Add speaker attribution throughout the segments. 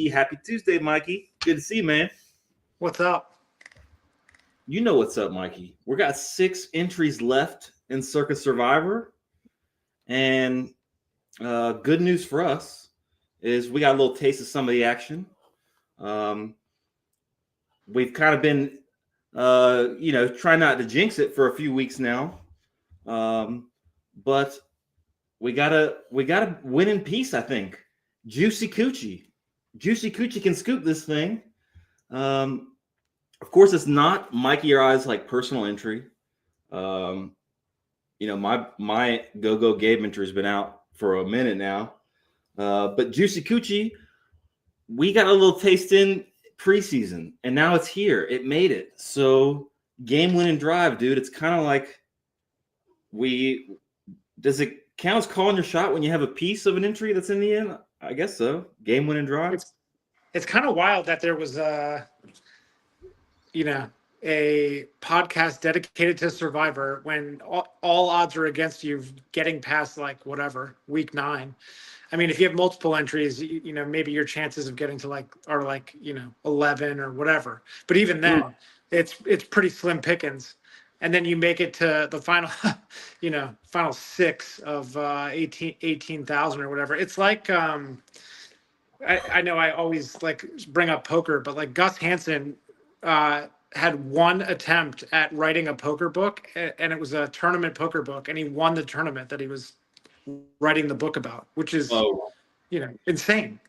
Speaker 1: Mikey. Happy Tuesday, Mikey. Good to see you, man.
Speaker 2: What's up?
Speaker 1: You know what's up, Mikey. We got 6 entries left in Circa Survivor. And good news for us is we got a little taste of some of the action. We've kind of been, trying not to jinx it for a few weeks now. But we gotta win in peace, I think. Juicy Coochie can scoop this thing. Of course, it's not Mikey or I's like personal entry. My go Gabe entry has been out for a minute now. But Juicy Coochie, we got a little taste in preseason, and now it's here. It made it. So game winning drive, dude. It's kind of like does it count as calling your shot when you have a piece of an entry that's in the end? I guess so. Game winning drive.
Speaker 2: It's kind of wild that there was a podcast dedicated to Survivor when all odds are against you getting past week 9. I mean, if you have multiple entries, maybe your chances of getting to are 11 or whatever. But even then, it's pretty slim pickings. And then you make it to the final, final 6 of 18,000 or whatever. It's like, I know I always bring up poker, but Gus Hansen had one attempt at writing a poker book, and it was a tournament poker book, and he won the tournament that he was writing the book about, which is, insane.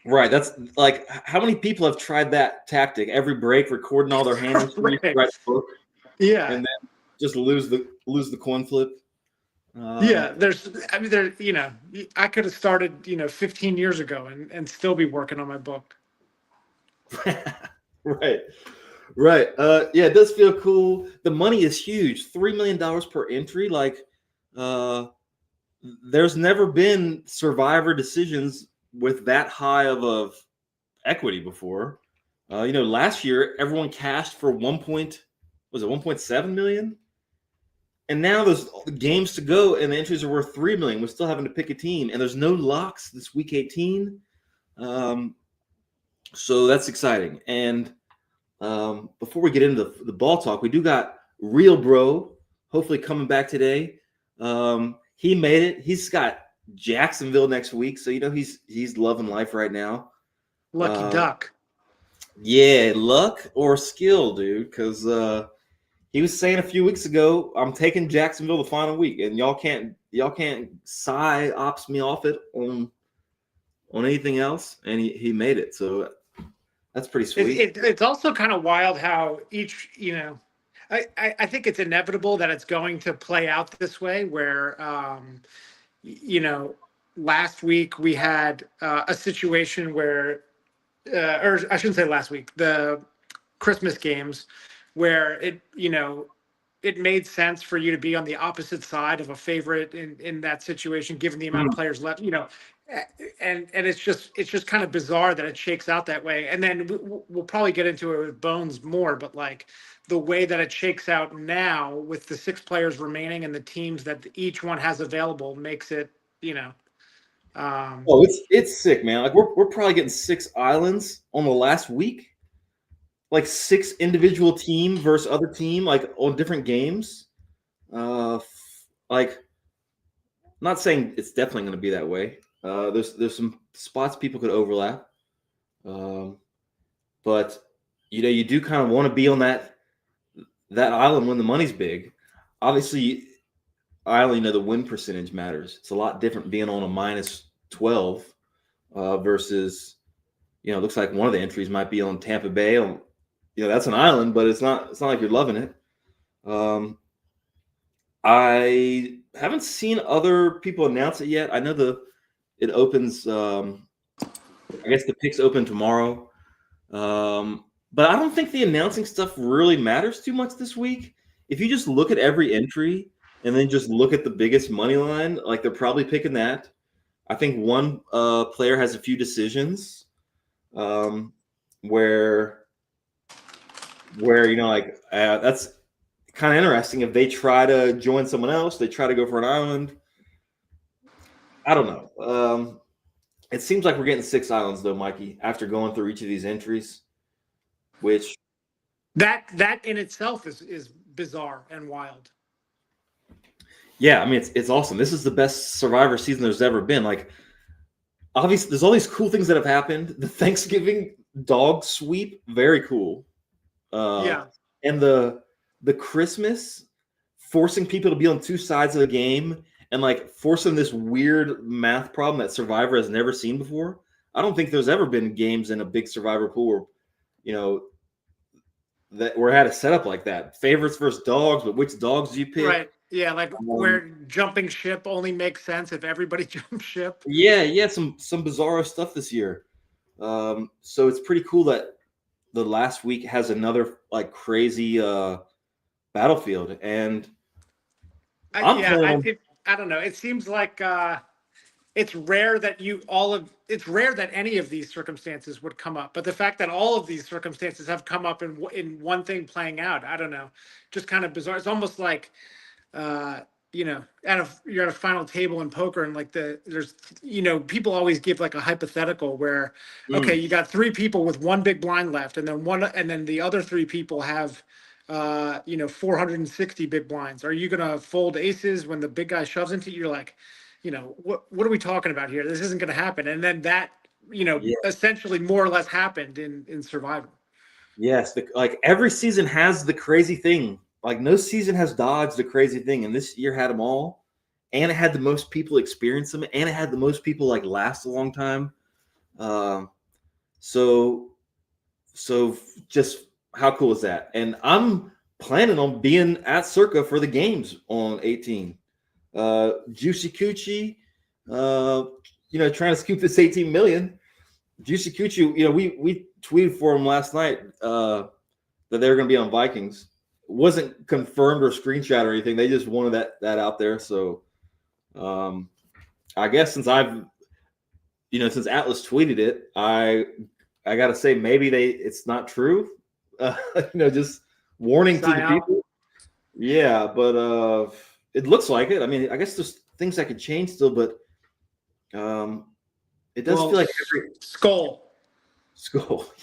Speaker 1: Right. That's how many people have tried that tactic? Every break, recording all their hands,
Speaker 2: right.
Speaker 1: Write the book.
Speaker 2: Yeah,
Speaker 1: and then just lose the coin flip.
Speaker 2: I could have started 15 years ago and still be working on my book.
Speaker 1: Right. It does feel cool. The money is huge. $3 million per entry. There's never been Survivor decisions with that high of equity before. Last year everyone cashed for 1.7 million, and now there's games to go, and the entries are worth 3 million. We're still having to pick a team, and there's no locks this week 18. So that's exciting. And before we get into the ball talk, we do got RealBro hopefully coming back today. He made it. He's got Jacksonville next week, so he's loving life right now.
Speaker 2: Lucky duck.
Speaker 1: Yeah, luck or skill, dude, because he was saying a few weeks ago, I'm taking Jacksonville the final week, and y'all can't ops me off it on anything else, and he made it. So that's pretty sweet.
Speaker 2: It's also kind of wild how each, I think it's inevitable that it's going to play out this way where, last week we had a situation where, or I shouldn't say last week, the Christmas games where it made sense for you to be on the opposite side of a favorite in that situation, given the amount of players left, and it's just kind of bizarre that it shakes out that way. And then we'll probably get into it with Bones more, but the way that it shakes out now with the 6 players remaining and the teams that each one has available makes it,
Speaker 1: it's sick, man. We're probably getting 6 islands on the last week. 6 individual team versus other team, on different games. Not saying it's definitely going to be that way. There's some spots people could overlap. But you do kind of want to be on that island when the money's big. Obviously, island, the win percentage matters. It's a lot different being on a -12 versus, it looks like one of the entries might be on Tampa Bay. That's an island, but it's not like you're loving it. I haven't seen other people announce it yet. I know it opens. I guess the picks open tomorrow. But I don't think the announcing stuff really matters too much this week. If you just look at every entry and then just look at the biggest money line, they're probably picking that. I think one player has a few decisions where that's kind of interesting. If they try to join someone else, they try to go for an island. I don't know. It seems like we're getting 6 islands though, Mikey, after going through each of these entries, which
Speaker 2: that in itself is bizarre and wild.
Speaker 1: yeah, I mean it's awesome. This is the best Survivor season there's ever been. Like obviously there's all these cool things that have happened. The Thanksgiving dog sweep, very cool.
Speaker 2: Yeah.
Speaker 1: And the Christmas forcing people to be on two sides of the game and like forcing this weird math problem that Survivor has never seen before. I don't think there's ever been games in a big Survivor pool where, you know, that where had a setup like that. Favorites versus dogs, but which dogs do you pick?
Speaker 2: Right. Yeah, like where jumping ship only makes sense if everybody jumps ship.
Speaker 1: Yeah, some bizarro stuff this year. So it's pretty cool that the last week has another like crazy battlefield, and
Speaker 2: I don't know. It seems like it's rare that it's rare that any of these circumstances would come up. But the fact that all of these circumstances have come up in one thing playing out, I don't know, just kind of bizarre. It's almost like you know, you're at a final table in poker, and like there's people always give like a hypothetical where okay, you got 3 people with one big blind left, and then the other 3 people have 460 big blinds. Are you gonna fold aces when the big guy shoves into you? You're like, what are we talking about here? This isn't gonna happen. And then that essentially more or less happened in Survivor.
Speaker 1: Yes, like every season has the crazy thing. Like no season has dodged the crazy thing, and this year had them all, and it had the most people experience them, and it had the most people like last a long time. So just how cool is that? And I'm planning on being at Circa for the games on 18. Juicy Coochie, trying to scoop this 18 million. Juicy Coochie, we tweeted for him last night that they were going to be on Vikings. It wasn't confirmed or screenshot or anything. They just wanted that out there. So I guess since Atlas tweeted it, I got to say maybe it's not true. Just warning to the people. Yeah, but it looks like it. I mean, I guess there's things that could change still, but it does feel like every
Speaker 2: skull.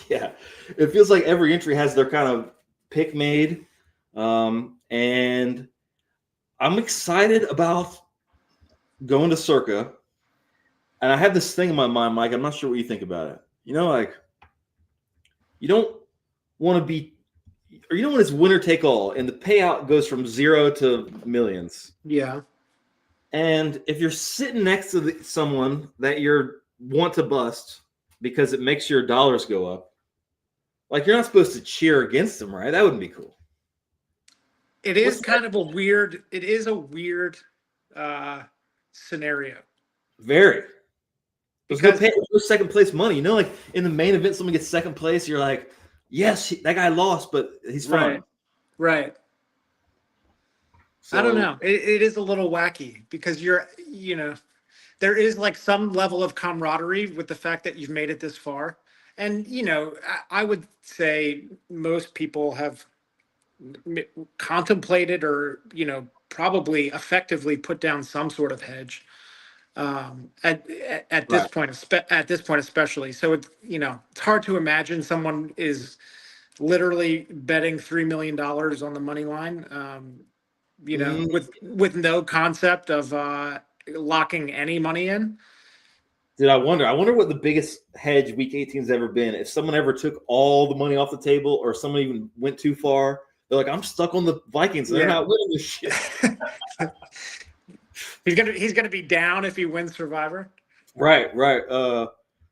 Speaker 1: Yeah, it feels like every entry has their kind of pick made, and I'm excited about going to Circa. And I have this thing in my mind, Mike. I'm not sure what you think about it. Like you don't want to be, or when it's winner take all, and the payout goes from 0 to millions.
Speaker 2: Yeah.
Speaker 1: And if you're sitting next to someone that you want to bust because it makes your dollars go up, like you're not supposed to cheer against them, right? That wouldn't be cool.
Speaker 2: It is kind of a weird. It is a weird scenario.
Speaker 1: Very. There's no second place money. Like in the main event, someone gets second place. You're like, yes, that guy lost, but he's fine.
Speaker 2: Right. So, I don't know. It is a little wacky because there is like some level of camaraderie with the fact that you've made it this far. And, I would say most people have contemplated or, probably effectively put down some sort of hedge at this point, especially. So it's hard to imagine someone is literally betting $3 million on the money line, with no concept of locking any money in.
Speaker 1: I wonder what the biggest hedge week 18 has ever been. If someone ever took all the money off the table, or someone even went too far, they're like, I'm stuck on the Vikings. They're not winning this shit.
Speaker 2: He's gonna be down if he wins Survivor.
Speaker 1: Right.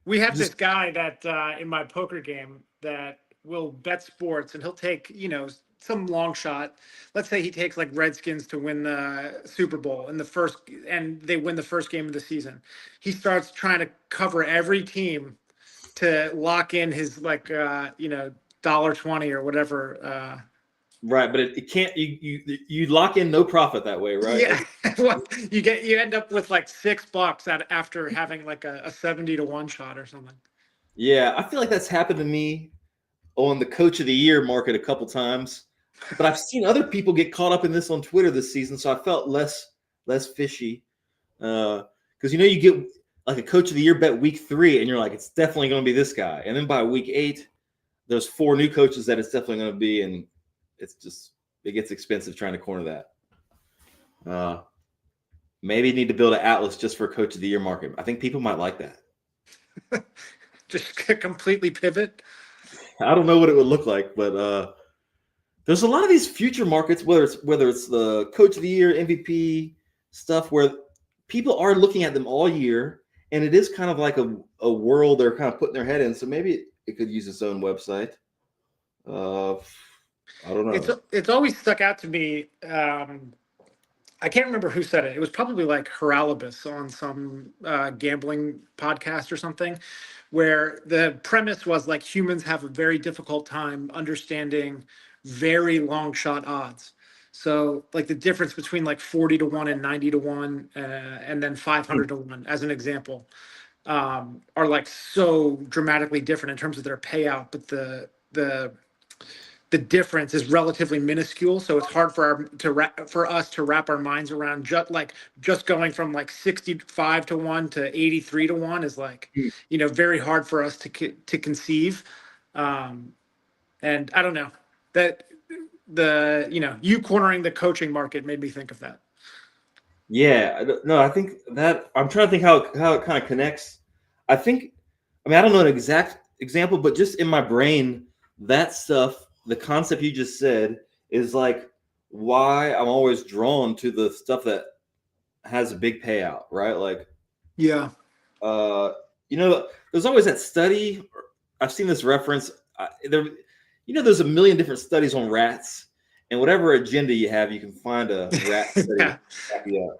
Speaker 2: We have this guy that in my poker game that will bet sports, and he'll take some long shot. Let's say he takes like Redskins to win the Super Bowl and they win the first game of the season. He starts trying to cover every team to lock in his $1.20 or whatever.
Speaker 1: Right, but it can't. You lock in no profit that way, right?
Speaker 2: Yeah, well, you end up with like $6 after having like a 70-1 shot or something.
Speaker 1: Yeah, I feel like that's happened to me on the Coach of the Year market a couple times, but I've seen other people get caught up in this on Twitter this season, so I felt less fishy. Because you get like a coach of the year bet week 3, and you're like, it's definitely going to be this guy. And then by week 8, there's 4 new coaches that it's definitely going to be, and it gets expensive trying to corner that. Maybe you need to build an atlas just for coach of the year market. I think people might like that.
Speaker 2: Just completely pivot.
Speaker 1: I don't know what it would look like, but there's a lot of these future markets, whether it's the coach of the year, MVP stuff, where people are looking at them all year, and it is kind of like a world they're kind of putting their head in. So maybe it could use its own website. I don't know.
Speaker 2: It's always stuck out to me. I can't remember who said it. It was probably like Heralibus on some gambling podcast or something, where the premise was like humans have a very difficult time understanding very long shot odds. So like the difference between like 40 to 1 and 90 to 1 and then 500 to 1 as an example are like so dramatically different in terms of their payout, but the difference is relatively minuscule, so it's hard for us to wrap our minds around. Just going from like 65 to 1 to 83 to 1 is like, very hard for us to conceive. And I don't know that you cornering the coaching market made me think of that.
Speaker 1: Yeah, no, I think that I'm trying to think how it kind of connects. I don't know an exact example, but just in my brain, that stuff, the concept you just said, is like why I'm always drawn to the stuff that has a big payout, right? Like,
Speaker 2: yeah,
Speaker 1: there's always that study. I've seen this reference. There's a million different studies on rats, and whatever agenda you have, you can find a rat study. Yeah.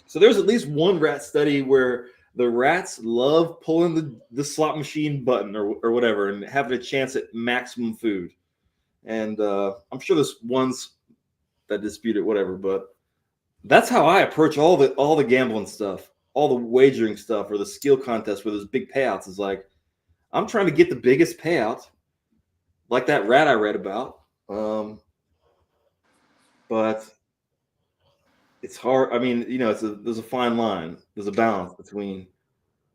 Speaker 1: So there's at least one rat study where the rats love pulling the slot machine button or whatever and having a chance at maximum food. And I'm sure there's ones that dispute it, whatever. But that's how I approach all the gambling stuff, all the wagering stuff, or the skill contest where there's big payouts. Is like I'm trying to get the biggest payout, like that rat I read about. But it's hard. I mean, there's a fine line. There's a balance between.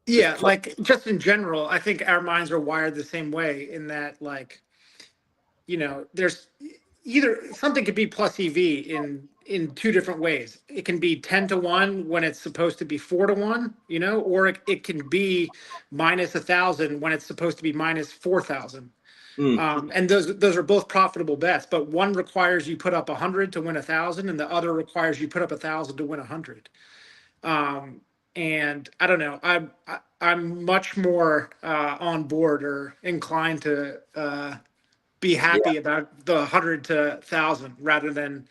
Speaker 2: Yeah, like just in general, I think our minds are wired the same way in that, like, there's either something could be plus EV in 2 different ways. It can be 10 to 1 when it's supposed to be 4 to 1, or it can be minus 1,000 when it's supposed to be minus 4,000. And those are both profitable bets, but one requires you put up 100 to win 1,000, and the other requires you put up 1,000 to win 100. And I don't know, I'm much more on board or inclined to be happy about the 100 to 1,000 rather than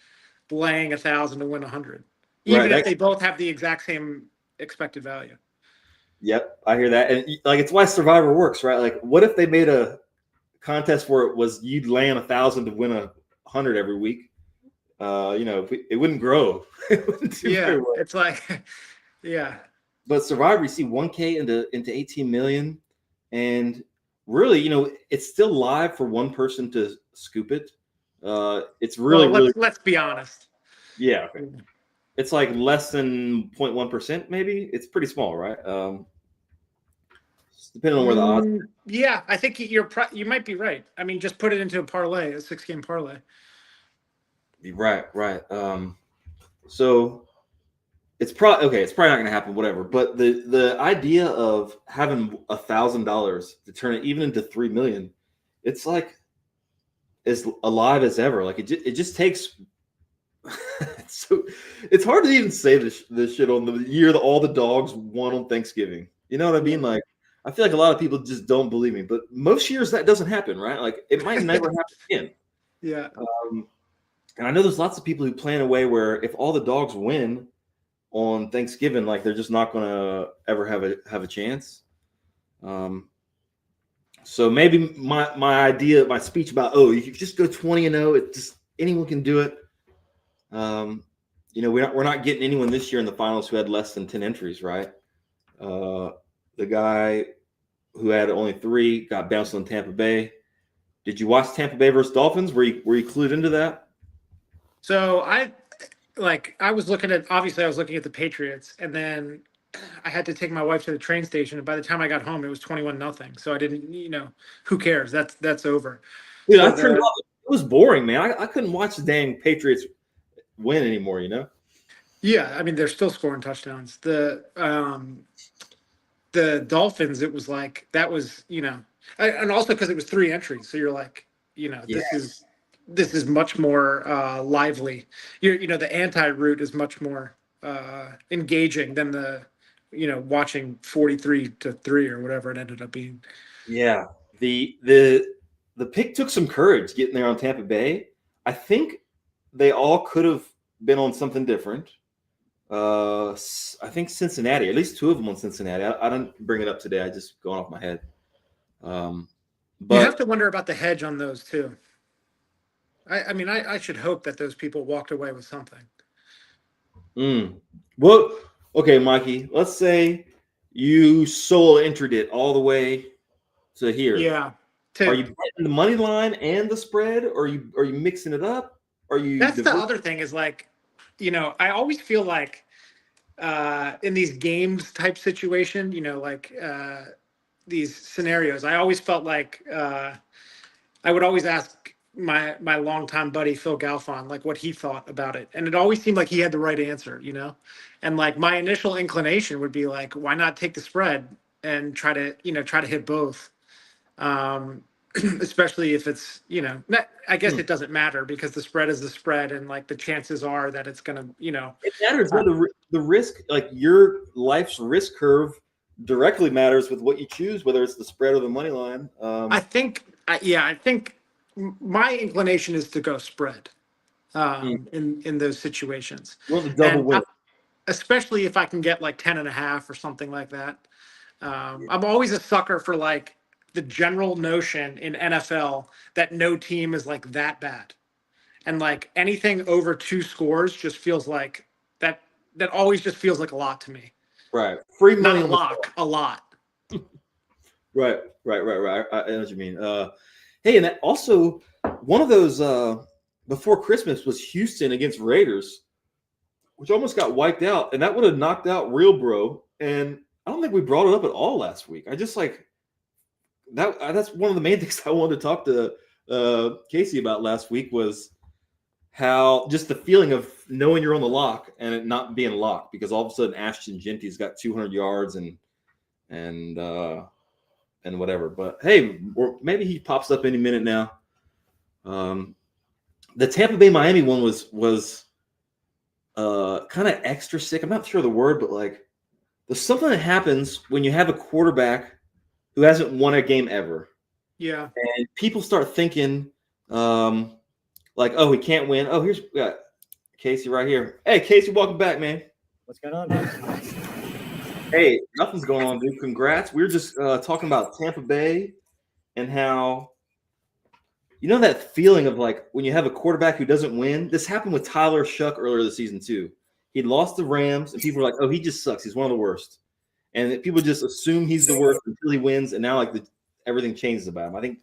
Speaker 2: laying 1,000 to win 100, even if they both have the exact same expected value.
Speaker 1: Yep, I hear that, and like it's why Survivor works, right? Like, what if they made a contest where it was you'd land 1,000 to win 100 every week? It wouldn't grow. It wouldn't do very well.
Speaker 2: It's like, yeah.
Speaker 1: But Survivor, you see 1K into 18 million, and really, it's still live for one person to scoop it. It's really.
Speaker 2: Let's be honest.
Speaker 1: Yeah, okay. It's like less than 0.1%, maybe. It's pretty small, right? Depending on where the odds.
Speaker 2: Yeah, I think you might be right. I mean, just put it into a parlay, a 6-game parlay.
Speaker 1: Right. So it's probably not going to happen, whatever. But the idea of having $1,000 to turn it even into 3 million, it's like as alive as ever. Like it just takes. So it's hard to even say this shit on the year that all the dogs won on Thanksgiving. You know what I mean? Like I feel like a lot of people just don't believe me, but most years that doesn't happen, right? Like it might never happen again.
Speaker 2: Yeah.
Speaker 1: And I know there's lots of people who play in a way where if all the dogs win on Thanksgiving, like they're just not going to ever have a chance. So maybe my speech about you can just go 20-0, it just anyone can do it. We're not getting anyone this year in the finals who had less than 10 entries, right? The guy who had only 3 got bounced on Tampa Bay. Did you watch Tampa Bay versus Dolphins? Were you clued into that?
Speaker 2: So I was looking at the Patriots, and then I had to take my wife to the train station, and by the time I got home, it was 21-0. So I didn't, who cares? That's over.
Speaker 1: Dude,
Speaker 2: So
Speaker 1: I turned off. It was boring, man. I couldn't watch the dang Patriots win anymore.
Speaker 2: yeah, I mean, they're still scoring touchdowns. The Dolphins, it was like that was, and also because it was 3 entries, so you're like,
Speaker 1: Yeah.
Speaker 2: this is much more lively. The anti-route is much more engaging than the watching 43-3 or whatever it ended up being.
Speaker 1: Yeah. The pick took some courage getting there on Tampa Bay. I think they all could have been on something different. I think Cincinnati, at least 2 of them on Cincinnati. I don't bring it up today. I just going off my head. But
Speaker 2: you have to wonder about the hedge on those too. I mean, I should hope that those people walked away with something.
Speaker 1: Well, okay, Mikey, let's say you solo entered it all the way to here.
Speaker 2: Yeah.
Speaker 1: Are you betting the money line and the spread, or are you mixing it up?
Speaker 2: That's the other thing is like, I always feel like in these games type situation, like these scenarios, I always felt like I would always ask my longtime buddy Phil Galfon like what he thought about it, and it always seemed like he had the right answer, and like my initial inclination would be like, why not take the spread and try to hit both, especially if it's I guess it doesn't matter because the spread is the spread, and like the chances are that it's gonna
Speaker 1: it matters when the risk, like your life's risk curve directly matters with what you choose, whether it's the spread or the money line.
Speaker 2: I think my inclination is to go spread in those situations.
Speaker 1: You want the double win,
Speaker 2: especially if I can get like 10.5 or something like that. I'm always a sucker for like the general notion in NFL that no team is like that bad, and like anything over 2 scores just feels like that. That always just feels like a lot to me.
Speaker 1: right? Free money,
Speaker 2: not a lot.
Speaker 1: Right. I know what you mean. Hey, and that also one of those before Christmas was Houston against Raiders, which almost got wiped out, and that would have knocked out RealBro. And I don't think we brought it up at all last week. I just like that. That's one of the main things I wanted to talk to Casey about last week was how just the feeling of knowing you're on the lock and it not being locked because all of a sudden Ashton Genty's got 200 yards and whatever. But hey, maybe he pops up any minute now. The Tampa Bay Miami one was kind of extra sick. I'm not sure of the word, but like there's something that happens when you have a quarterback who hasn't won a game ever.
Speaker 2: Yeah.
Speaker 1: And people start thinking like, oh, he can't win. Oh, we got Casey right here. Hey, Casey, welcome back, man.
Speaker 3: What's going on, man?
Speaker 1: Hey, nothing's going on, dude. Congrats. We were just talking about Tampa Bay and how, that feeling of like when you have a quarterback who doesn't win. This happened with Tyler Shuck earlier this season too. He lost the Rams, and people were like, "Oh, he just sucks. He's one of the worst." And people just assume he's the worst until he wins, and now like everything changes about him. I think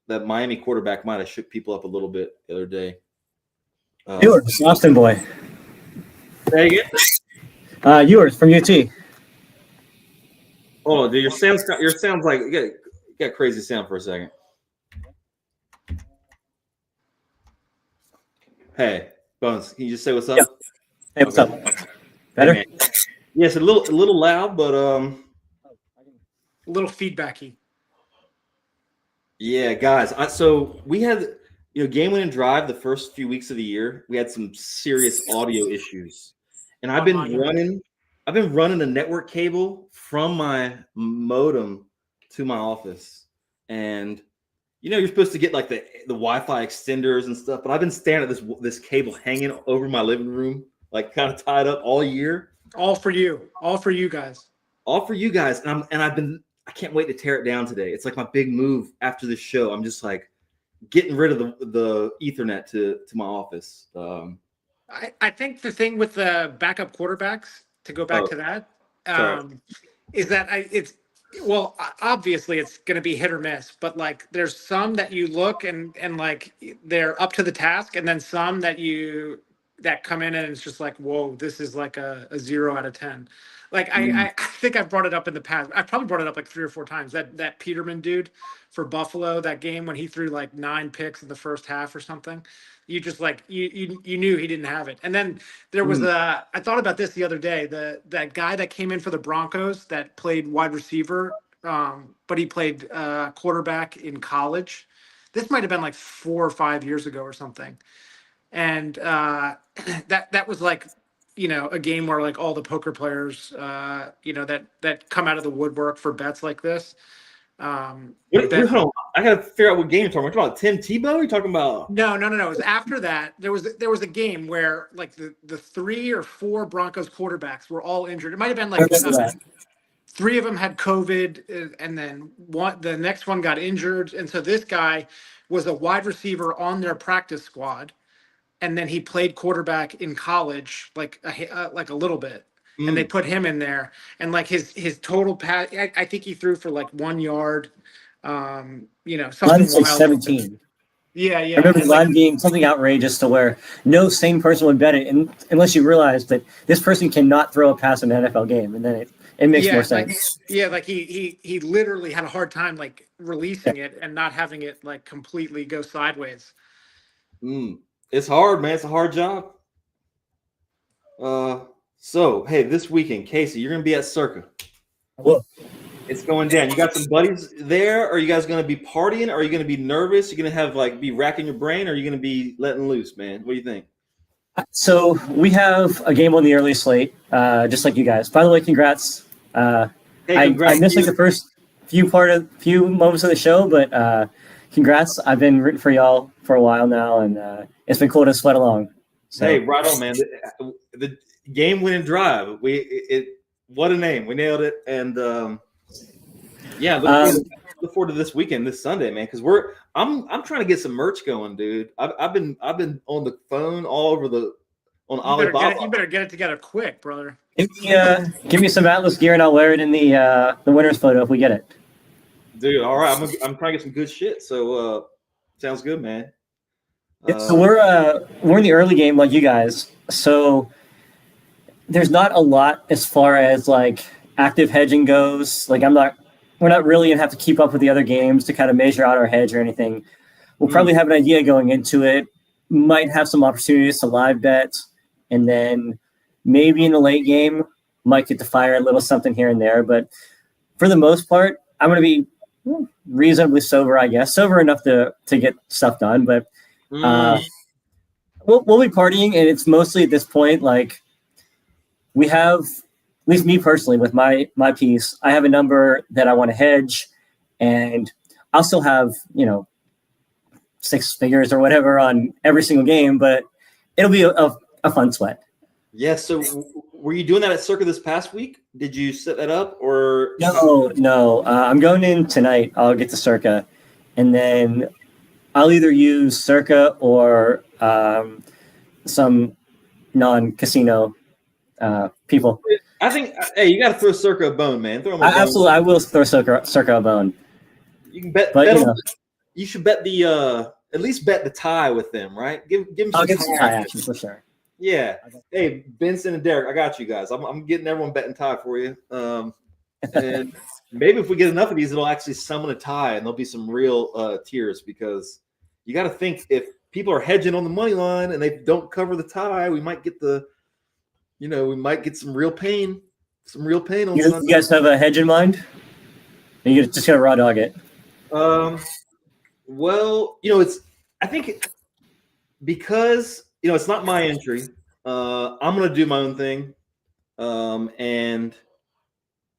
Speaker 1: that Miami quarterback might have shook people up a little bit the other day.
Speaker 3: Ewers, Austin boy.
Speaker 1: Say again?
Speaker 3: Ewers from UT.
Speaker 1: Oh, dude, your sound's like you got crazy sound for a second. Hey, Bones, can you just say what's up?
Speaker 3: Yeah. Hey, what's up? Better?
Speaker 1: Hey, yes, a little loud, but
Speaker 2: a little feedbacky.
Speaker 1: Yeah, guys. So we had game winning drive the first few weeks of the year. We had some serious audio issues, and I've been running a network cable from my modem to my office, and you're supposed to get like the Wi-Fi extenders and stuff, but I've been staring at this cable hanging over my living room, like kind of tied up all year.
Speaker 2: All for you guys.
Speaker 1: And I can't wait to tear it down today. It's like my big move after this show. I'm just like getting rid of the Ethernet to my office.
Speaker 2: I think the thing with the backup quarterbacks, to go back to that, is that obviously it's going to be hit or miss, but like there's some that you look and like they're up to the task, and then some that you that come in and it's just like, whoa, this is like a 0 out of 10. Like I think I've brought it up in the past. I've probably brought it up like 3 or 4 times. That Peterman dude for Buffalo, that game when he threw like 9 picks in the first half or something. You just like you knew he didn't have it. And then there was I thought about this the other day. That guy that came in for the Broncos that played wide receiver, but he played quarterback in college. This might have been like 4 or 5 years ago or something. And that was like, a game where like all the poker players, that come out of the woodwork for bets like this.
Speaker 1: Hold on. I gotta figure out what game you're talking about. You're talking about Tim Tebow? You're talking about
Speaker 2: No. It was after that. There was a game where like the 3 or 4 Broncos quarterbacks were all injured. It might have been like 3 of them had COVID, and then the next one got injured, and so this guy was a wide receiver on their practice squad. And then he played quarterback in college, like a little bit, and they put him in there. And like his total pass, I think he threw for like 1 yard, something
Speaker 3: Mine's like
Speaker 2: wild.
Speaker 3: 17.
Speaker 2: Yeah.
Speaker 3: I remember the line being something outrageous to where no sane person would bet it, unless you realize that this person cannot throw a pass in an NFL game, and then it makes more sense.
Speaker 2: Like he literally had a hard time like releasing it and not having it like completely go sideways.
Speaker 1: It's hard, man. It's a hard job. So, hey, this weekend, Casey, you're going to be at Circa.
Speaker 3: Whoa.
Speaker 1: It's going down. You got some buddies there? Are you guys going to be partying? Are you going to be nervous? You're going to have be racking your brain? Or are you going to be letting loose, man? What do you think?
Speaker 3: So we have a game on the early slate, just like you guys. By the way, congrats.
Speaker 1: Hey,
Speaker 3: I missed like the first few moments of the show, but congrats. I've been rooting for y'all for a while now, and it's been cool to sweat along. So.
Speaker 1: Hey, right on, man. The game-winning drive. What a name. We nailed it. And look forward to this weekend, this Sunday, man. Because I'm trying to get some merch going, dude. I've been on the phone all over on Alibaba.
Speaker 2: You better get it together quick, brother.
Speaker 3: Give me some Atlas gear and I'll wear it in the winner's photo if we get it.
Speaker 1: Dude, all right. I'm trying to get some good shit. So sounds good, man.
Speaker 3: So we're in the early game like you guys. So there's not a lot as far as like active hedging goes. Like we're not really gonna have to keep up with the other games to kind of measure out our hedge or anything. We'll probably have an idea going into it. Might have some opportunities to live bet, and then maybe in the late game might get to fire a little something here and there. But for the most part, I'm gonna be reasonably sober, I guess. Sober enough to get stuff done, but we'll be partying, and it's mostly at this point like we have, at least me personally with my piece, I have a number that I want to hedge, and I'll still have 6 figures or whatever on every single game, but it'll be a fun sweat.
Speaker 1: Yeah. So were you doing that at Circa this past week? Did you set that up or?
Speaker 3: No. I'm going in tonight. I'll get to Circa, and then I'll either use Circa or some non-casino people.
Speaker 1: I think, hey, you got to throw Circa a bone, man. Throw him a bone.
Speaker 3: Absolutely, I will throw Circa a bone.
Speaker 1: You can bet you should bet at least bet the tie with them, right? Give them some
Speaker 3: tie action for sure.
Speaker 1: Yeah. Hey, Benson and Derek, I got you guys. I'm getting everyone betting tie for you. And maybe if we get enough of these, it'll actually summon a tie, and there'll be some real tears, because you got to think, if people are hedging on the money line and they don't cover the tie, we might get some real pain. Some real pain on
Speaker 3: you guys have a hedge in mind? Or you just gonna raw dog it?
Speaker 1: Well, I think because it's not my entry. I'm gonna do my own thing, and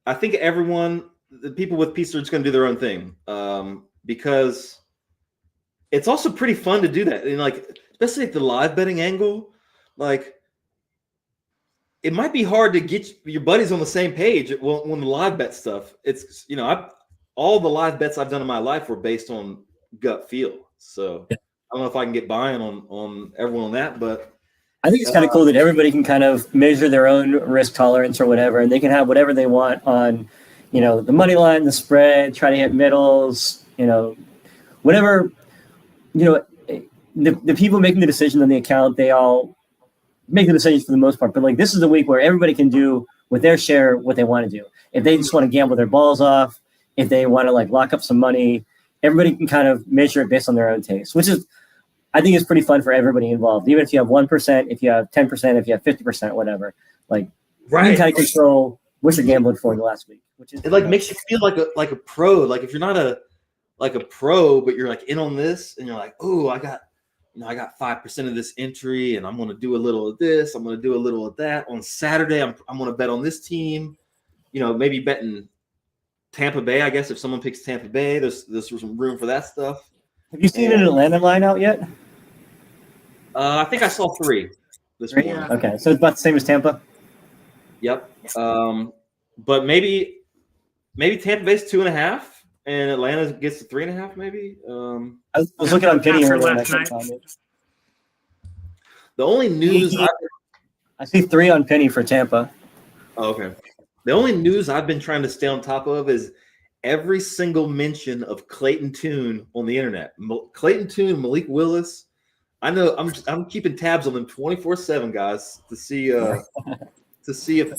Speaker 1: I think the people with pieces are just gonna do their own thing, because it's also pretty fun to do that, and especially at the live betting angle, it might be hard to get your buddies on the same page when the live bet stuff. It's all the live bets I've done in my life were based on gut feel. So I don't know if I can get buy-in on everyone on that, but
Speaker 3: I think it's kind of cool that everybody can kind of measure their own risk tolerance or whatever, and they can have whatever they want on, the money line, the spread, try to hit middles, whatever, the people making the decision on the account, they all make the decisions for the most part. But like this is the week where everybody can do with their share what they want to do. If they just want to gamble their balls off, if they want to like lock up some money, everybody can kind of measure it based on their own taste, which is, I think, is pretty fun for everybody involved. Even if you have 1%, if you have 10%, if you have 50%, whatever, like you can kind of control what you're gambling for in the last week, which is
Speaker 1: it like makes you feel like a pro. Like if you're not a pro, but you're like in on this, and you're like, oh, I got 5% of this entry, and I'm going to do a little of this. I'm going to do a little of that. On Saturday, I'm going to bet on this team. Maybe betting Tampa Bay. I guess if someone picks Tampa Bay, there's some room for that stuff.
Speaker 3: Have you seen an Atlanta line out yet?
Speaker 1: I think I saw 3 this morning.
Speaker 2: Yeah.
Speaker 3: Okay, so it's about the same as Tampa.
Speaker 1: Yep. But maybe Tampa Bay's 2.5, and Atlanta gets to 3.5. Maybe.
Speaker 3: I was looking on Penny
Speaker 2: After
Speaker 3: earlier.
Speaker 2: last night.
Speaker 1: The only news
Speaker 3: I see 3 on Penny for Tampa.
Speaker 1: Oh, okay. The only news I've been trying to stay on top of is every single mention of Clayton Tune on the internet. Clayton Tune, Malik Willis. I know I'm keeping tabs on them 24/7, guys, to see if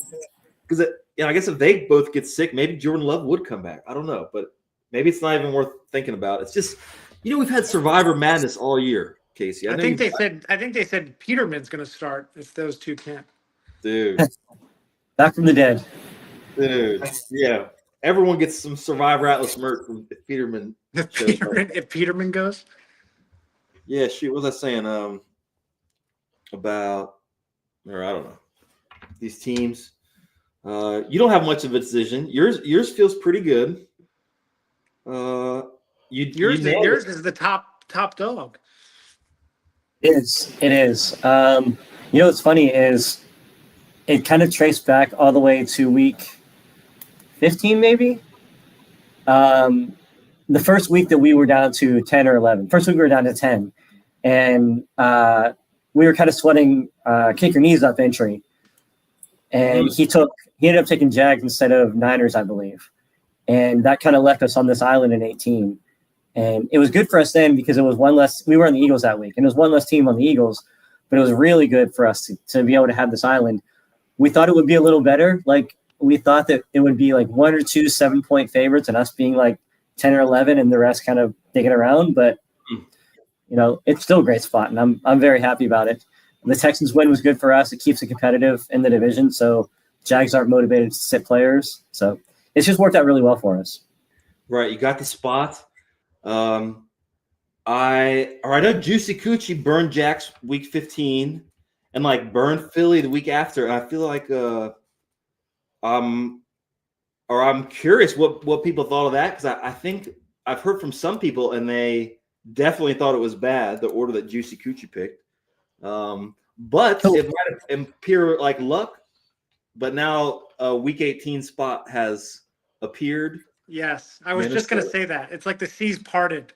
Speaker 1: because I guess if they both get sick, maybe Jordan Love would come back. I don't know, but maybe it's not even worth thinking about. It's just we've had Survivor Madness all year, Casey.
Speaker 2: I think they said Peterman's going to start if those two can't.
Speaker 1: Dude,
Speaker 3: Back from the dead.
Speaker 1: dude, yeah. Everyone gets some Survivor Atlas merch from Peterman.
Speaker 2: If Peterman goes.
Speaker 1: Yeah, shoot. What was I saying? I don't know. These teams. You don't have much of a decision. Yours feels pretty good. Yours
Speaker 2: is the top dog.
Speaker 3: It is. What's funny is it kind of traced back all the way to week 15, maybe. The first week that we were down to 10 or 11. First week we were down to 10. And we were kind of sweating kick your knees up entry. And he ended up taking Jags instead of Niners, I believe. And that kind of left us on this island in 18. And it was good for us then because it was one less. We were on the Eagles that week, and it was one less team on the Eagles. But it was really good for us to be able to have this island. We thought it would be a little better. Like we thought that it would be like 1 or 2 7-point favorites, and us being like 10 or 11, and the rest kind of digging around. But it's still a great spot, and I'm very happy about it. The Texans win was good for us. It keeps it competitive in the division, so Jags aren't motivated to sit players. So it's just worked out really well for us.
Speaker 1: Right, you got the spot. I know Juicy Coochie burned Jax week 15 and like burned Philly the week after. And I feel like I'm curious what people thought of that, because I think I've heard from some people and they definitely thought it was bad, the order that Juicy Coochie picked. But it might appear like luck. But now a week 18 spot has appeared.
Speaker 2: Yes, I was just going to say that. It's like the seas parted,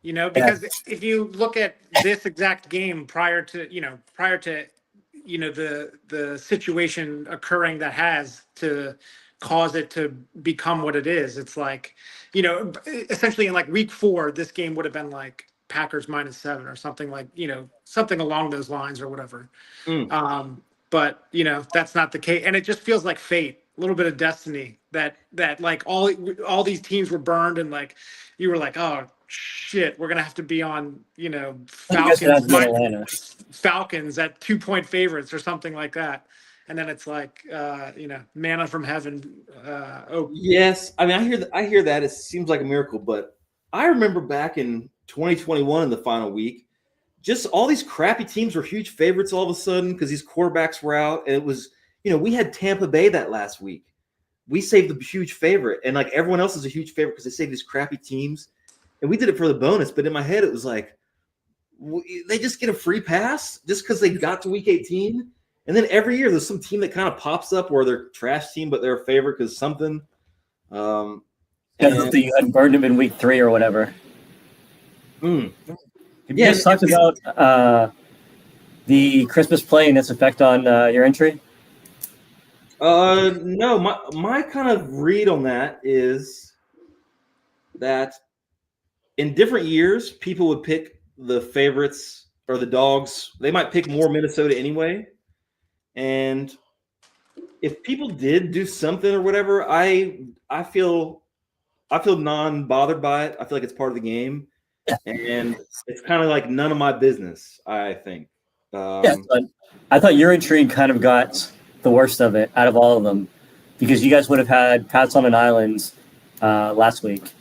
Speaker 2: because if you look at this exact game prior to the situation occurring that has to cause it to become what it is. It's like, essentially in like week 4, this game would have been like Packers -7 or something like, something along those lines or whatever. But, that's not the case. And it just feels like fate, a little bit of destiny that like all these teams were burned, and like you were like, oh shit, we're gonna have to be on Falcons at 2-point favorites or something like that, and then it's like manna from heaven.
Speaker 1: Yes, I mean I hear that it seems like a miracle, but I remember back in 2021 in the final week, just all these crappy teams were huge favorites all of a sudden because these quarterbacks were out, and it was we had Tampa Bay that last week. We saved the huge favorite, and like everyone else is a huge favorite because they saved these crappy teams, and we did it for the bonus. But in my head, it was like they just get a free pass just because they got to week 18, and then every year there's some team that kind of pops up where they're a trash team, but they're a favorite because something.
Speaker 3: You had burned them in week 3 or whatever. You guys talked about the Christmas play and its effect on your entry?
Speaker 1: No, my kind of read on that is that in different years, people would pick the favorites or the dogs, they might pick more Minnesota anyway. And if people did do something or whatever, I feel non-bothered by it. I feel like it's part of the game, and it's kind of like none of my business, I think.
Speaker 3: But I thought your intrigue kind of got the worst of it out of all of them, because you guys would have had Pats on an Island last week,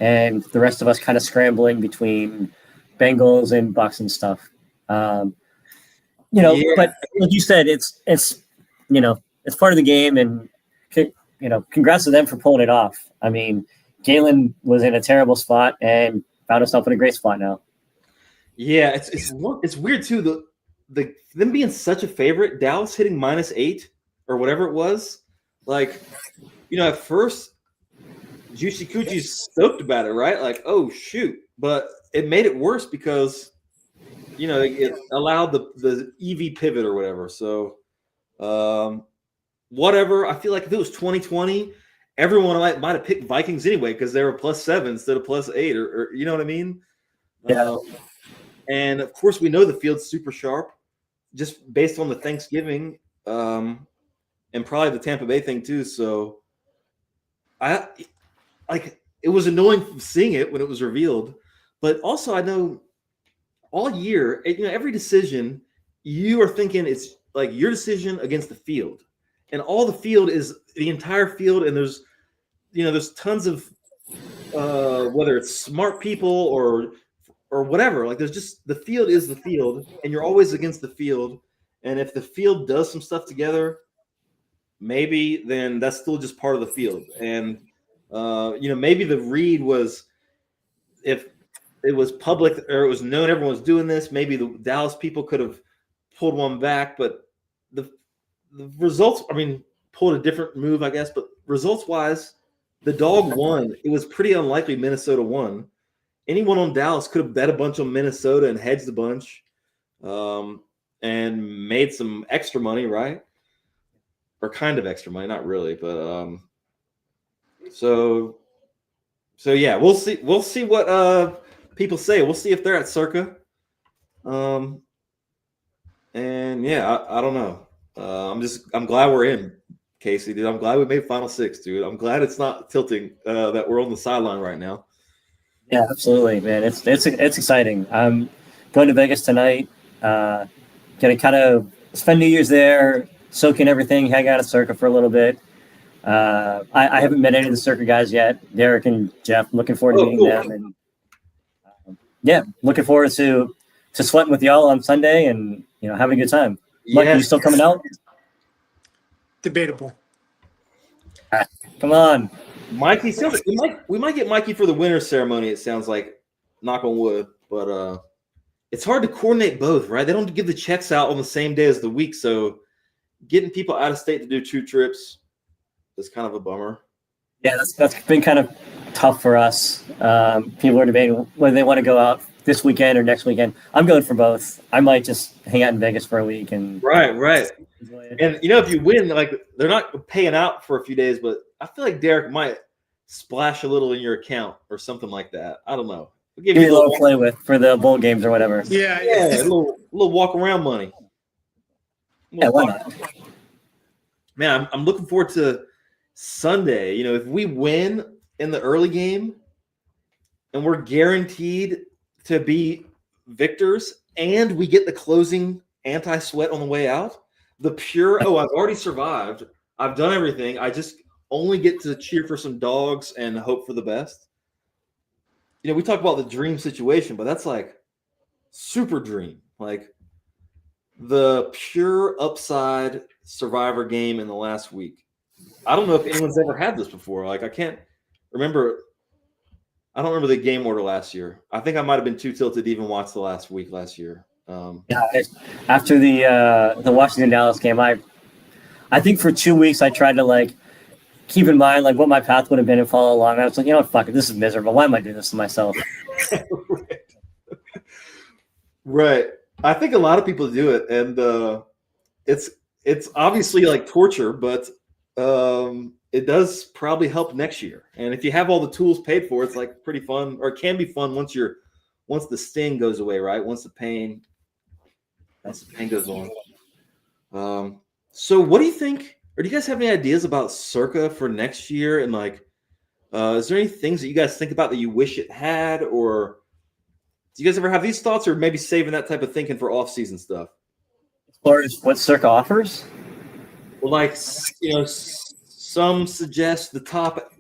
Speaker 3: and the rest of us kind of scrambling between Bengals and Bucks and stuff. But like you said, it's it's part of the game, and congrats to them for pulling it off. I mean, Galen was in a terrible spot and found himself in a great spot now.
Speaker 1: Yeah, it's weird too. Them being such a favorite, Dallas hitting -8 or whatever it was. Like, at first, Juicy Coochie's stoked about it, right? Like, oh shoot, but it made it worse because it allowed the EV pivot or whatever. So, whatever. I feel like if it was 2020, everyone might have picked Vikings anyway because they were +7 instead of +8, or you know what I mean?
Speaker 3: Yeah.
Speaker 1: And of course, we know the field's super sharp, just based on the Thanksgiving, and probably the Tampa Bay thing too. So, it was annoying seeing it when it was revealed, but also I know all year, every decision you are thinking it's like your decision against the field, and all the field is the entire field, and there's tons of whether it's smart people or whatever, like there's just the field is the field, and you're always against the field, and if the field does some stuff together, maybe then that's still just part of the field. And maybe the read was, if it was public or it was known everyone was doing this, maybe the Dallas people could have pulled one back, but the results, pulled a different move, I guess, but results wise, the dog won. It was pretty unlikely Minnesota won. Anyone on Dallas could have bet a bunch on Minnesota and hedged a bunch, and made some extra money, right? Or kind of extra money, not really, but so yeah, we'll see. We'll see what people say. We'll see if they're at Circa. And yeah, I don't know. I'm glad we're in, Casey, dude. I'm glad we made Final Six, dude. I'm glad it's not tilting that we're on the sideline right now.
Speaker 3: Yeah, absolutely, man. It's exciting. I'm going to Vegas tonight. Gonna kind of spend New Year's there, soak in everything, hang out at Circa for a little bit. I haven't met any of the Circa guys yet. Derek and Jeff. Looking forward to meeting them, and looking forward to sweating with y'all on Sunday and having a good time. Mike, you still coming out?
Speaker 2: Debatable.
Speaker 3: Come on,
Speaker 1: Mikey. We might get Mikey for the winter ceremony. It sounds like, knock on wood, but it's hard to coordinate both, right? They don't give the checks out on the same day as the week, so getting people out of state to do 2 trips is kind of a bummer.
Speaker 3: Yeah, that's been kind of tough for us. People are debating whether they want to go out this weekend or next weekend. I'm going for both. I might just hang out in Vegas for a week and
Speaker 1: right. And if you win, like, they're not paying out for a few days, but I feel like Derek might splash a little in your account or something like that. I don't know. We'll
Speaker 3: give you a little play with for the bowl games or whatever.
Speaker 2: Yeah,
Speaker 1: a little walk around money.
Speaker 3: Yeah, why not?
Speaker 1: Man, I'm looking forward to Sunday. If we win in the early game and we're guaranteed to be victors, and we get the closing anti-sweat on the way out, the pure, I've already survived, I've done everything, I just only get to cheer for some dogs and hope for the best. We talk about the dream situation, but that's like super dream, like the pure upside Survivor game in the last week. I don't know if anyone's ever had this before. Like, I don't remember the game order last year. I think I might have been too tilted to even watch the last week last year.
Speaker 3: After the Washington Dallas game, I think for 2 weeks I tried to keep in mind what my path would have been and follow along. I was like, fuck it, this is miserable. Why am I doing this to myself?
Speaker 1: Right. I think a lot of people do it, and it's obviously like torture, but it does probably help next year. And if you have all the tools paid for, it's pretty fun, or it can be fun once the sting goes away, right? Once the pain as the pain goes on. So what do you think, or do you guys have any ideas about Circa for next year? And like, is there any things that you guys think about that you wish it had, or do you guys ever have these thoughts, or maybe saving that type of thinking for off-season stuff?
Speaker 3: As far as what Circa offers?
Speaker 1: Well, like, some suggest the top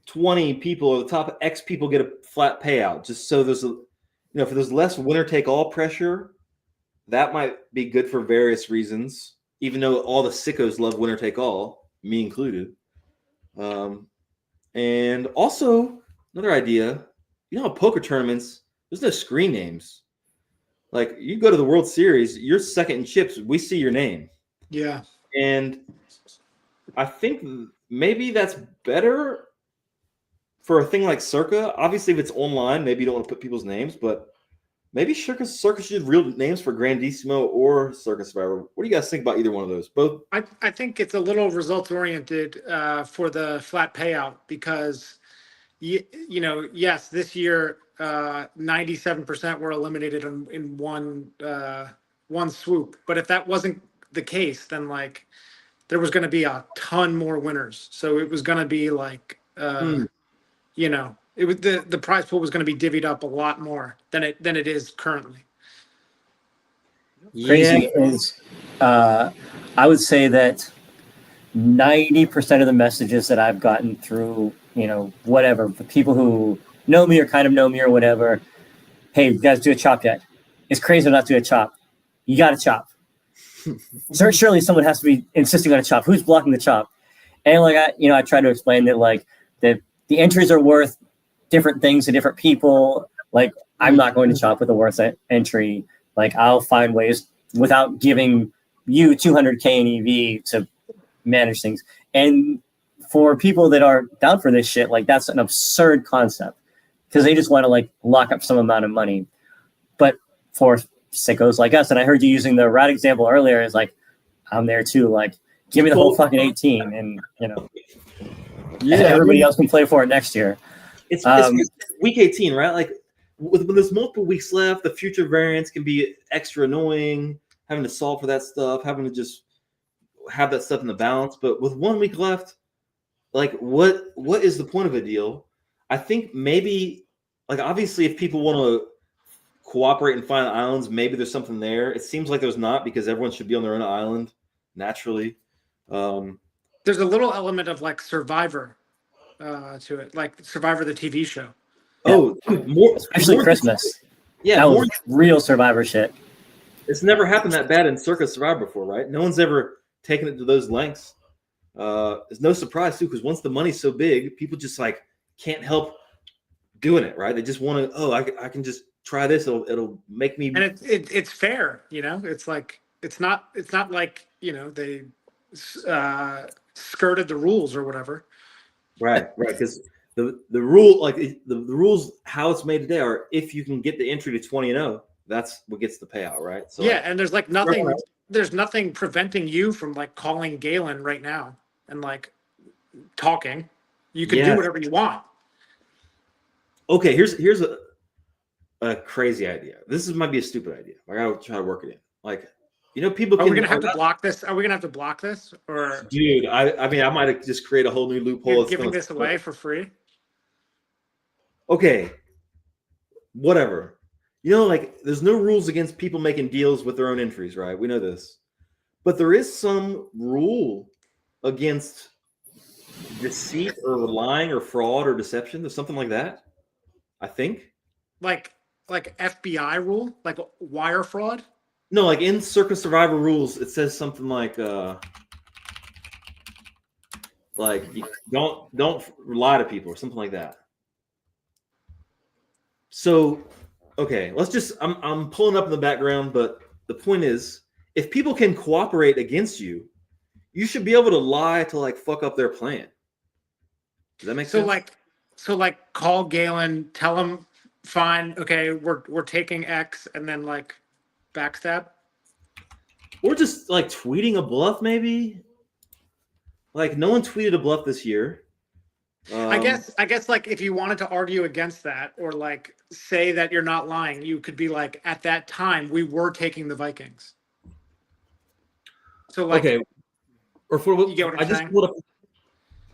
Speaker 1: 20 people or the top X people get a flat payout, just so there's if there's less winner take all pressure, that might be good for various reasons. Even though all the sickos love winner take all, me included. And also another idea, poker tournaments, there's no screen names. Like, you go to the World Series, you're second in chips, we see your name.
Speaker 2: Yeah.
Speaker 1: And I think maybe that's better for a thing like Circa. Obviously, if it's online, maybe you don't want to put people's names, but maybe Circa should have real names for Grandissimo or Circa Survivor. What do you guys think about either one of those? Both?
Speaker 2: I think it's a little results oriented for the flat payout because, yes, this year 97% were eliminated in one swoop. But if that wasn't the case, then like there was going to be a ton more winners. So it was going to be like, it was the prize pool was going to be divvied up a lot more than it is currently.
Speaker 3: Crazy is, I would say that 90% of the messages that I've gotten through, whatever, the people who know me or kind of know me or whatever, hey, you guys do a chop yet? It's crazy not to do a chop. You got to chop. Surely someone has to be insisting on a chop. Who's blocking the chop? And like I try to explain that like the entries are worth different things to different people. Like, I'm not going to chop with the worst entry. Like, I'll find ways without giving you 200K in EV to manage things. And for people that are down for this shit, like, that's an absurd concept because they just want to like lock up some amount of money. But for sickos like us, and I heard you using the rat example earlier, is like, I'm there too. Like, give me the whole fucking 18 and, everybody else can play for it next year.
Speaker 1: It's week 18, right? Like, when there's multiple weeks left, the future variants can be extra annoying, having to solve for that stuff, having to just have that stuff in the balance. But with 1 week left, like, what is the point of a deal? I think maybe, like, obviously, if people want to cooperate and find islands, maybe there's something there. It seems like there's not, because everyone should be on their own island naturally.
Speaker 2: There's a little element of like Survivor to it, like Survivor the TV show.
Speaker 1: Oh, more
Speaker 3: especially Christmas.
Speaker 1: Yeah,
Speaker 3: that was real Survivor shit.
Speaker 1: It's never happened that bad in Circa Survivor before, right? No one's ever taken it to those lengths. It's no surprise too, because once the money's so big, people just like can't help doing it, right? They just want to. Oh, I can just try this. It'll make me.
Speaker 2: And it's fair, It's like it's not like they skirted the rules or whatever.
Speaker 1: Right, because the rule, like the rules, how it's made today are if you can get the entry to 20-0, that's what gets the payout, right? So
Speaker 2: yeah, and there's like nothing. There's nothing preventing you from like calling Galen right now and like talking. You can do whatever you want.
Speaker 1: Okay, here's a crazy idea. This might be a stupid idea. I gotta try to work it in. Like, people.
Speaker 2: Are we gonna have to block this? Are we gonna have to block this? Or
Speaker 1: dude, I mean, I might just create a whole new loophole.
Speaker 2: You're giving this away for free?
Speaker 1: Okay, whatever. Like, there's no rules against people making deals with their own entries, right? We know this, but there is some rule against deceit or lying or fraud or deception. There's something like that, I think. Like
Speaker 2: FBI rule, like wire fraud.
Speaker 1: No, like in Circa Survivor rules, it says something like you don't lie to people or something like that. So, okay, I'm pulling up in the background, but the point is, if people can cooperate against you, you should be able to lie to like fuck up their plan. Does that make sense?
Speaker 2: So call Galen, tell him, fine, okay, we're taking X, and then like backstab,
Speaker 1: or just like tweeting a bluff, maybe. Like, no one tweeted a bluff this year.
Speaker 2: I guess like if you wanted to argue against that or like say that you're not lying, you could be like, at that time we were taking the Vikings. So like,
Speaker 1: okay, or for
Speaker 2: you get what I'm
Speaker 1: I just
Speaker 2: saying?
Speaker 1: pulled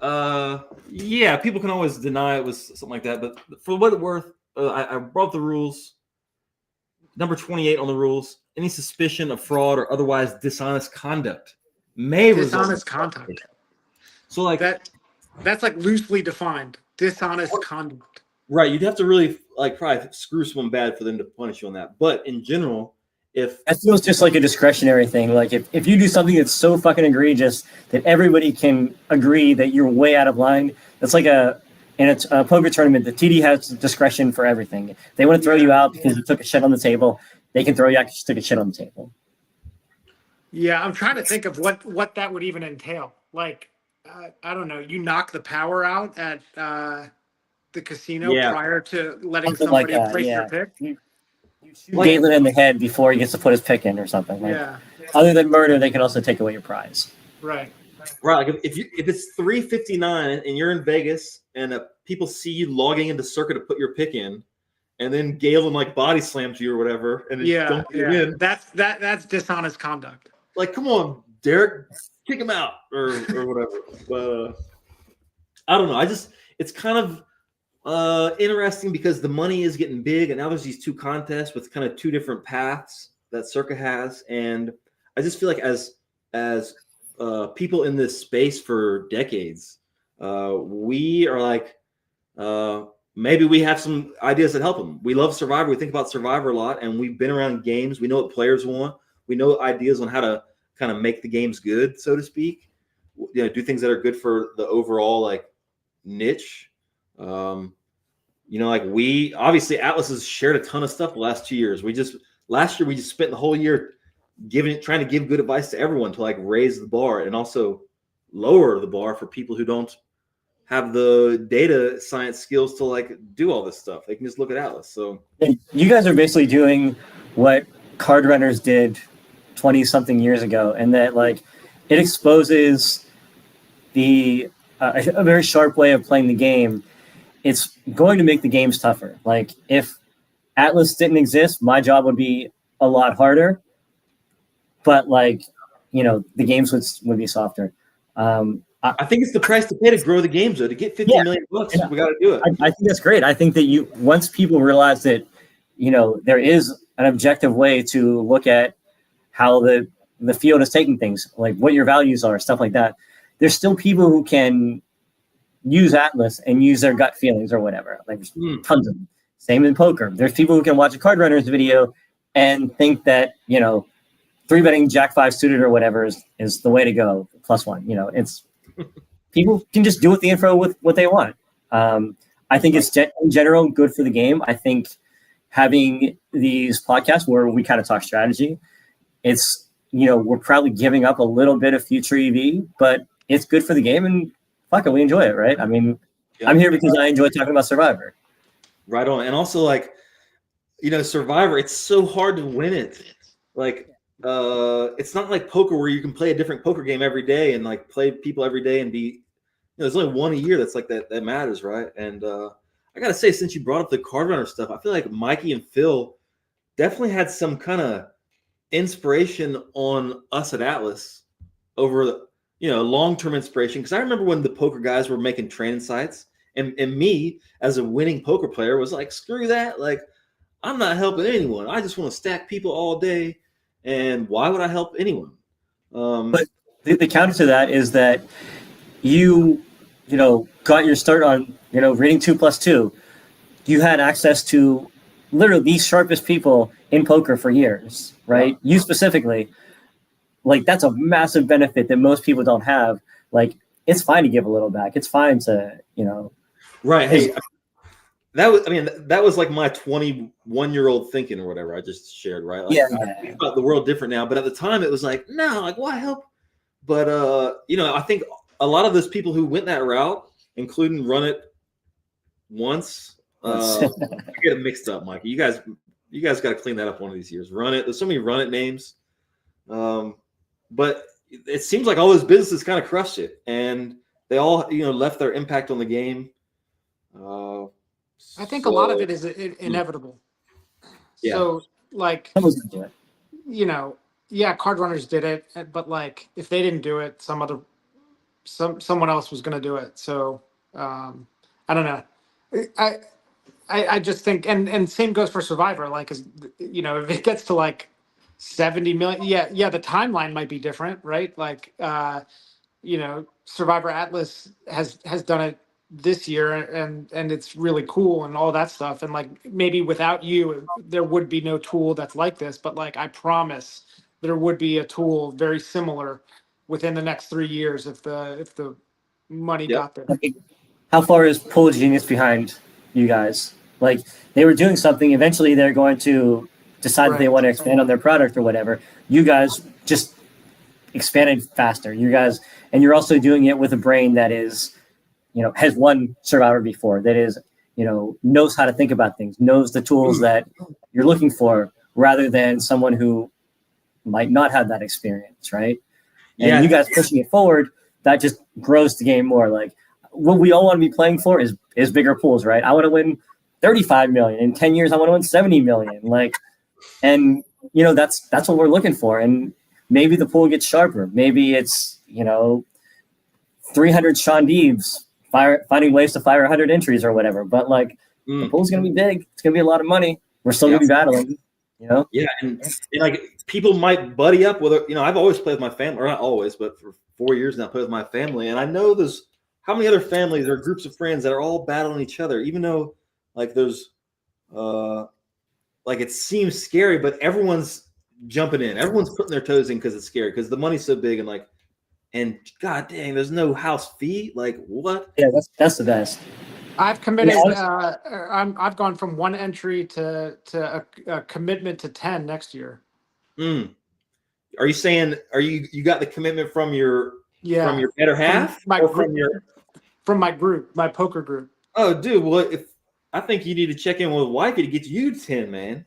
Speaker 1: up. Yeah, people can always deny it was something like that, but for what it's worth, I brought up the rules. Number 28 on the rules: any suspicion of fraud or otherwise dishonest conduct may result.
Speaker 2: Dishonest conduct.
Speaker 1: So like
Speaker 2: that's like loosely defined. Dishonest conduct.
Speaker 1: Right, you'd have to really like probably screw someone bad for them to punish you on that. But in general, if
Speaker 3: that feels just like a discretionary thing. Like if you do something that's so fucking egregious that everybody can agree that you're way out of line, that's like in a poker tournament, the TD has discretion for everything. If they want to throw you out because you took a shit on the table, they can throw you out because you took a shit on the table.
Speaker 2: Yeah, I'm trying to think of what that would even entail. Like, I don't know. You knock the power out at the casino prior to letting somebody place their pick.
Speaker 3: You shoot Galen in the head before he gets to put his pick in or something. Like,
Speaker 2: yeah.
Speaker 3: Other than murder, they can also take away your prize.
Speaker 2: Right.
Speaker 1: Right. Like if it's 3:59 and you're in Vegas and people see you logging into Circa to put your pick in, and then Galen like body slams you or whatever, and don't get in.
Speaker 2: That's dishonest conduct.
Speaker 1: Like, come on, Derek, kick him out or whatever. I don't know. It's kind of interesting because the money is getting big, and now there's these two contests with kind of two different paths that Circa has, and I just feel like as people in this space for decades, we are like maybe we have some ideas that help them. We love Survivor. We think about Survivor a lot, and we've been around games. We know what players want. We know ideas on how to kind of make the games good, so to speak. You know, do things that are good for the overall like niche. Like we obviously Atlas has shared a ton of stuff the last 2 years. Last year we just spent the whole year trying to give good advice to everyone to like raise the bar and also lower the bar for people who don't have the data science skills to like do all this stuff. They can just look at Atlas. So
Speaker 3: you guys are basically doing what card runners did 20 something years ago, and that like it exposes a very sharp way of playing the game. It's going to make the games tougher. Like if Atlas didn't exist, my job would be a lot harder, but like, the games would be softer.
Speaker 1: I think it's the price to pay to grow the games, though. To get $50 million, we got to do it.
Speaker 3: I think that's great. I think that once people realize that, there is an objective way to look at how the field is taking things, like what your values are, stuff like that. There's still people who can use Atlas and use their gut feelings or whatever. Like there's tons of them. Same in poker. There's people who can watch a card runner's video and think that, 3-betting Jack 5 suited or whatever is the way to go. +1. It's people can just do with the info with what they want. I think it's in general good for the game. I think having these podcasts where we kind of talk strategy, it's, we're probably giving up a little bit of future EV, but it's good for the game and fuck it, we enjoy it, right? I mean, I'm here because I enjoy talking about Survivor.
Speaker 1: Right on. And also like, Survivor, it's so hard to win it. Like, it's not like poker where you can play a different poker game every day and like play people every day and be, there's only one a year that's like that matters, right? And I gotta say, since you brought up the card runner stuff, I feel like Mikey and Phil definitely had some kind of inspiration on us at Atlas over long-term inspiration. Because I remember when the poker guys were making training sites, and me as a winning poker player was like, screw that, like I'm not helping anyone. I just want to stack people all day, and why would I help anyone?
Speaker 3: But the counter to that is that you got your start on reading 2+2. You had access to literally the sharpest people in poker for years, right? Yeah. You specifically, like that's a massive benefit that most people don't have. Like it's fine to give a little back. It's fine to
Speaker 1: right. Hey, that was like my 21-year-old thinking or whatever I just shared, right? Like, I think about the world different now, but at the time it was like, no, like why help? But I think a lot of those people who went that route, including Run It Once, I get it mixed up, Mikey. You guys got to clean that up one of these years. Run It. There's so many Run It names, but it seems like all those businesses kind of crushed it, and they all left their impact on the game.
Speaker 2: I think a lot of it is inevitable.
Speaker 1: Yeah.
Speaker 2: So like,
Speaker 3: Someone's gonna do it.
Speaker 2: Yeah, card runners did it, but like if they didn't do it, someone else was going to do it. So I don't know. I just think, and same goes for Survivor. Like, if it gets to like 70 million, yeah, the timeline might be different, right? Like, Survivor Atlas has done it this year, and it's really cool and all that stuff. And like maybe without you, there would be no tool that's like this. But like I promise, there would be a tool very similar within the next 3 years if the money got there.
Speaker 3: Like, how far is Pool Genius behind you guys? Like they were doing something. Eventually, they're going to decide that they want to expand on their product or whatever. You guys just expanded faster. You guys, and you're also doing it with a brain that is, has won Survivor before. That is, knows how to think about things, knows the tools that you're looking for, rather than someone who might not have that experience, right? And you guys pushing it forward, that just grows the game more. Like what we all want to be playing for is bigger pools, right? I want to win 35 million. In 10 years, I want to win 70 million. Like, and that's what we're looking for. And maybe the pool gets sharper. Maybe it's 300 Sean Deebs finding ways to fire 100 entries or whatever. But like the pool's gonna be big. It's gonna be a lot of money. We're still gonna be battling.
Speaker 1: Yeah, and like people might buddy up with I've always played with my family, or not always, but for 4 years now, played with my family, and I know there's how many other families or groups of friends that are all battling each other, even though like there's like it seems scary, but everyone's jumping in, everyone's putting their toes in because it's scary, because the money's so big, and god dang, there's no house fee. Like what?
Speaker 3: Yeah, that's the best.
Speaker 2: I've committed. I've gone from 1 entry to a commitment to 10 next year.
Speaker 1: Are you saying you got the commitment from your better half,
Speaker 2: from my group, my poker group?
Speaker 1: Oh, dude, well, I think you need to check in with Wifey to get you 10, man.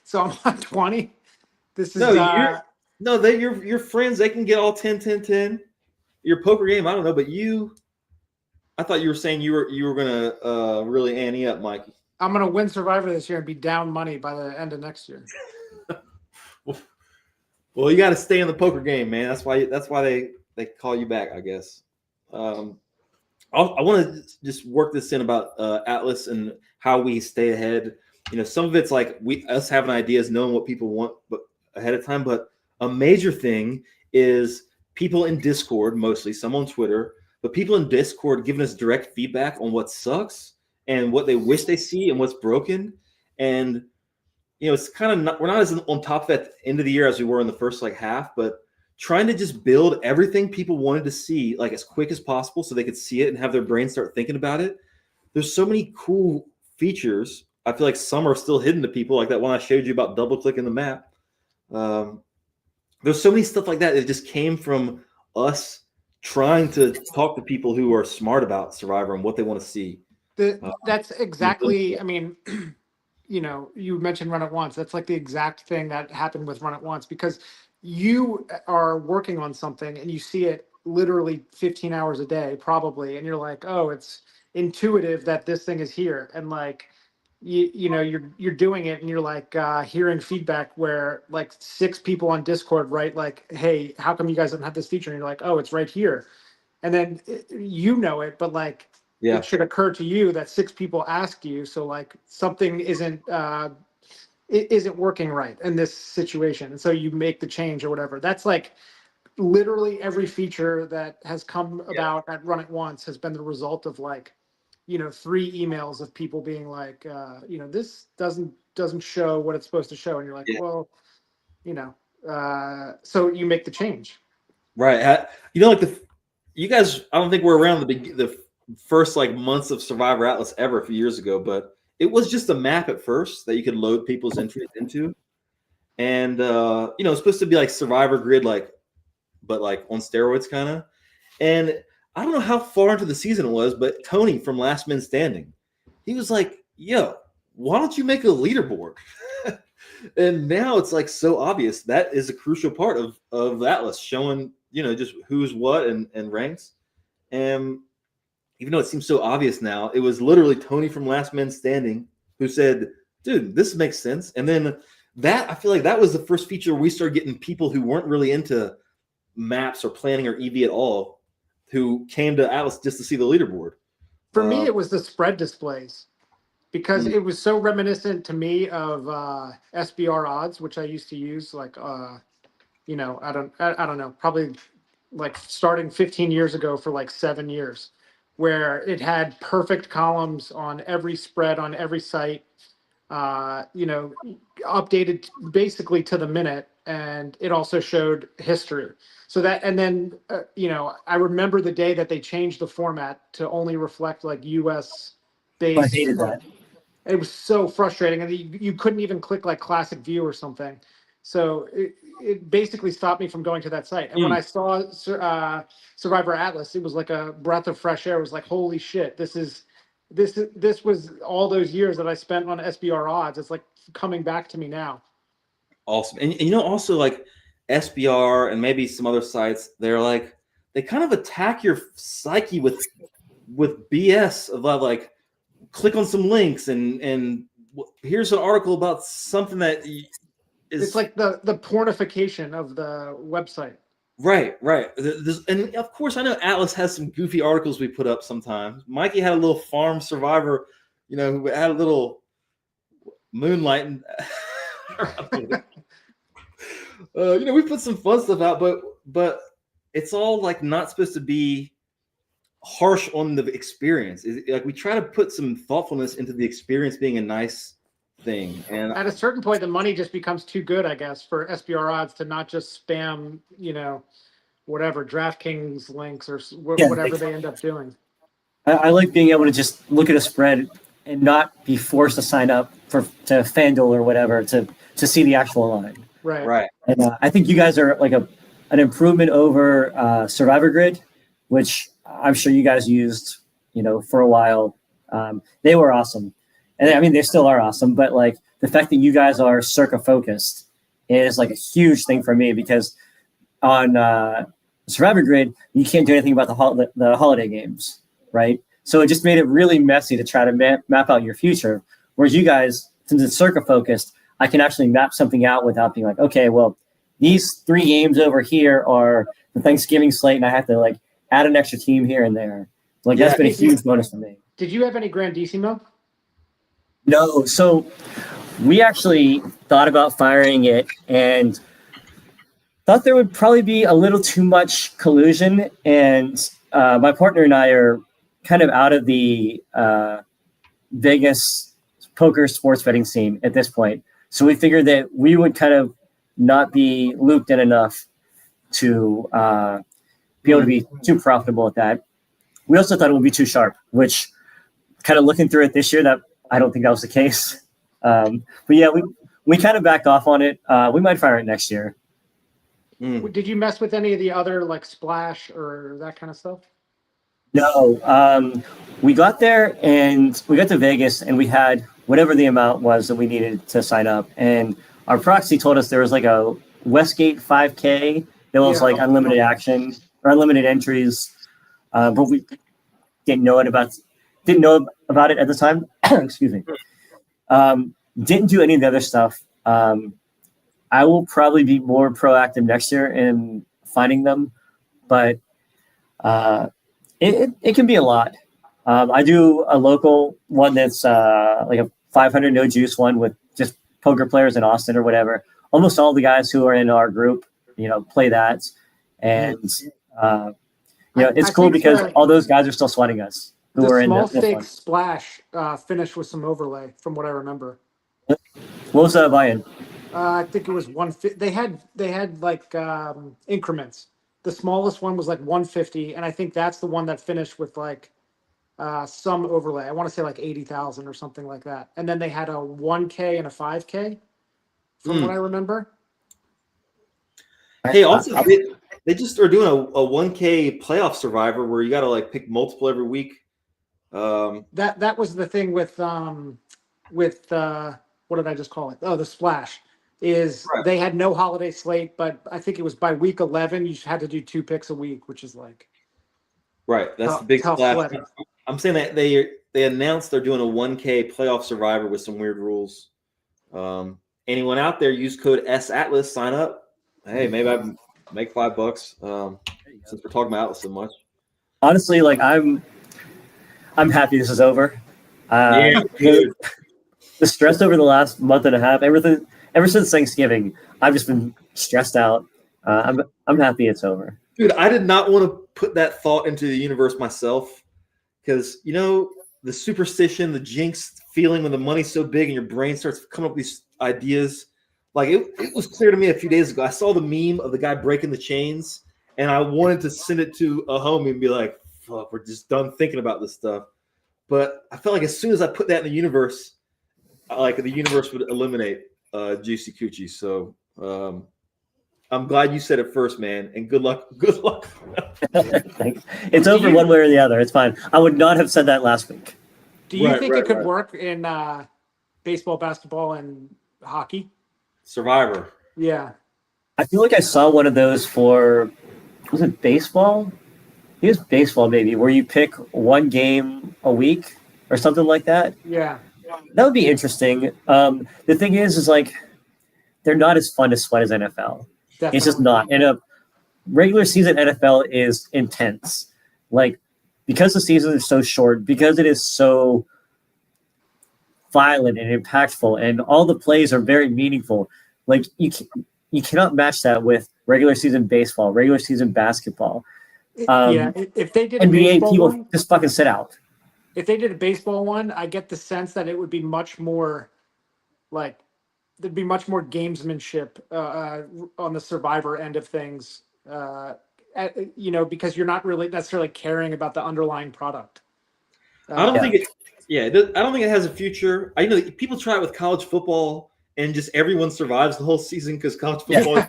Speaker 2: So I'm on 20. This is
Speaker 1: your friends. They can get all 10, 10, 10. Your poker game, I don't know, but I thought you were saying you were gonna really ante up, Mikey.
Speaker 2: I'm gonna win Survivor this year and be down money by the end of next year.
Speaker 1: Well, you got to stay in the poker game, man. That's why they call you back, I guess. I want to just work this in about Atlas and how we stay ahead. Some of it's like us having ideas, knowing what people want, but ahead of time. But a major thing is people in Discord, mostly some on Twitter, but people in Discord giving us direct feedback on what sucks and what they wish they see and what's broken. And it's kind of we're not as on top at the end of the year as we were in the first half, but trying to just build everything people wanted to see like as quick as possible so they could see it and have their brain start thinking about it. There's so many cool features. I feel like some are still hidden to people, like that one I showed you about double clicking the map. There's so many stuff like that. It just came from us trying to talk to people who are smart about Survivor and what they want to see.
Speaker 2: That's exactly, I mean, you mentioned Run It Once. That's like the exact thing that happened with Run It Once, because you are working on something and you see it literally 15 hours a day, probably. And you're like, oh, it's intuitive that this thing is here. And like, you're doing it and you're like hearing feedback where like 6 people on Discord write like, hey, how come you guys don't have this feature? And you're like, oh, it's right here. And then but like, it should occur to you that 6 people ask you. So like something isn't working right in this situation. And so you make the change or whatever. That's like literally every feature that has come about at Run It Once has been the result of like, 3 emails of people being like, this doesn't show what it's supposed to show. And you're like, well, so you make the change.
Speaker 1: Right. You guys, I don't think we're around the first months of Survivor Atlas ever a few years ago, but it was just a map at first that you could load people's entries into. And, it's supposed to be like Survivor Grid, but on steroids kind of. And I don't know how far into the season it was, but Tony from Last Man Standing, he was like, yo, why don't you make a leaderboard? And now it's so obvious. That is a crucial part of Atlas, showing, just who's what and ranks. And even though it seems so obvious now, it was literally Tony from Last Man Standing who said, dude, this makes sense. And then I feel like that was the first feature where we started getting people who weren't really into maps or planning or EV at all, who came to Atlas just to see the leaderboard.
Speaker 2: For me, it was the spread displays, because it was so reminiscent to me of SBR odds, which I used to use, like I don't know, probably like starting 15 years ago for like 7 years, where it had perfect columns on every spread on every site, updated basically to the minute, and it also showed history. So that, and then I remember the day that they changed the format to only reflect like US based.
Speaker 3: I hated that.
Speaker 2: It was so frustrating, and you couldn't even click like classic view or something. So it basically stopped me from going to that site. And when I saw Survivor Atlas, it was like a breath of fresh air. It was like, holy shit, this was all those years that I spent on SBR odds. It's like coming back to me now.
Speaker 1: Awesome. And also like SBR and maybe some other sites, they kind of attack your psyche with BS of like, click on some links and here's an article about something that is.
Speaker 2: It's like the pornification of the website.
Speaker 1: Right. And of course, I know Atlas has some goofy articles we put up sometimes. Mikey had a little farm survivor, who had a little moonlighting. We put some fun stuff out, but it's all like not supposed to be harsh on the experience. Like we try to put some thoughtfulness into the experience being a nice thing. And
Speaker 2: at a certain point, the money just becomes too good, I guess, for SBR odds to not just spam, whatever DraftKings links or whatever they end up doing.
Speaker 3: I like being able to just look at a spread and not be forced to sign up to FanDuel or whatever to see the actual line.
Speaker 2: Right.
Speaker 3: And I think you guys are like an improvement over Survivor Grid, which I'm sure you guys used, for a while. They were awesome. And I mean, they still are awesome, but like the fact that you guys are Circa focused is like a huge thing for me, because on Survivor Grid, you can't do anything about the holiday games, right? So it just made it really messy to try to map out your future. Whereas you guys, since it's Circa focused, I can actually map something out without being like, okay, well, these 3 games over here are the Thanksgiving slate, and I have to like add an extra team here and there. Like that's been a huge bonus for me.
Speaker 2: Did you have any Grandissimo?
Speaker 3: No. So we actually thought about firing it and thought there would probably be a little too much collusion. And my partner and I are kind of out of the Vegas poker sports betting scene at this point. So we figured that we would kind of not be looped in enough to be able to be too profitable at that. We also thought it would be too sharp, which kind of looking through it this year, that I don't think that was the case. But yeah, we kind of backed off on it. We might fire it next year.
Speaker 2: Did you mess with any of the other like Splash or that kind of stuff?
Speaker 3: No. We got there and we got to Vegas and we had whatever the amount was that we needed to sign up. And our proxy told us there was like a Westgate 5K that was like unlimited action or unlimited entries. But we didn't know about it at the time. Excuse me. Didn't do any of the other stuff. I will probably be more proactive next year in finding them, but it can be a lot. I do a local one that's like a 500 no juice one with just poker players in Austin or whatever. Almost all the guys who are in our group, play that, and it's cool because all those guys are still sweating us.
Speaker 2: The small stake Splash finished with some overlay, from what I remember.
Speaker 3: What was that buy-in?
Speaker 2: I think it was 150. They had like increments. The smallest one was like 150, and I think that's the one that finished with like some overlay. I want to say like 80,000 or something like that. And then they had a 1K and a 5K, from what I remember.
Speaker 1: Hey, also they just are doing a 1K playoff survivor where you got to like pick multiple every week.
Speaker 2: That was the thing with what did I just call it? Oh, the Splash. They had no holiday slate, but I think it was by week 11 you had to do 2 picks a week, which is like
Speaker 1: Right. That's the big
Speaker 2: tough
Speaker 1: splash.
Speaker 2: sledding.
Speaker 1: I'm saying that they announced they're doing a 1K playoff Survivor with some weird rules. Anyone out there, use code SATLAS, sign up. Hey, maybe I make $5. Since we're talking about Atlas so much.
Speaker 3: Honestly, like I'm happy this is over.
Speaker 1: Yeah,
Speaker 3: the stress over the last month and a half, everything ever since Thanksgiving, I've just been stressed out. I'm happy it's over.
Speaker 1: dude, I did not want to put that thought into the universe myself because the superstition, the jinx feeling when the money's so big and your brain starts coming up with these ideas. Like it was clear to me a few days ago. I saw the meme of the guy breaking the chains, and I wanted to send it to a homie and be like, "Fuck, we're just done thinking about this stuff." But I felt like as soon as I put that in the universe, like the universe would eliminate Juicy Coochie. So I'm glad you said it first, man. And good luck. Good luck.
Speaker 3: Thanks. It's over one way or the other. It's fine. I would not have said that last week.
Speaker 2: Do you think it could work in baseball, basketball, and hockey?
Speaker 1: Survivor.
Speaker 2: Yeah.
Speaker 3: I feel like I saw one of those for, was it baseball? It was baseball, maybe, where you pick one game a week or something like that.
Speaker 2: Yeah.
Speaker 3: That would be interesting. The thing is like, they're not as fun to sweat as NFL.
Speaker 2: Definitely.
Speaker 3: It's just not. And a regular season NFL is intense. Like, because the season is so short, because it is so violent and impactful, and all the plays are very meaningful. Like, you cannot match that with regular season baseball, regular season basketball.
Speaker 2: If they did
Speaker 3: NBA, people just fucking sit out.
Speaker 2: If they did a baseball one, I get the sense that it would be much more like there'd be much more gamesmanship on the Survivor end of things, because you're not really necessarily caring about the underlying product.
Speaker 1: I don't think I don't think it has a future. I know people try it with college football, and just everyone survives the whole season because college football.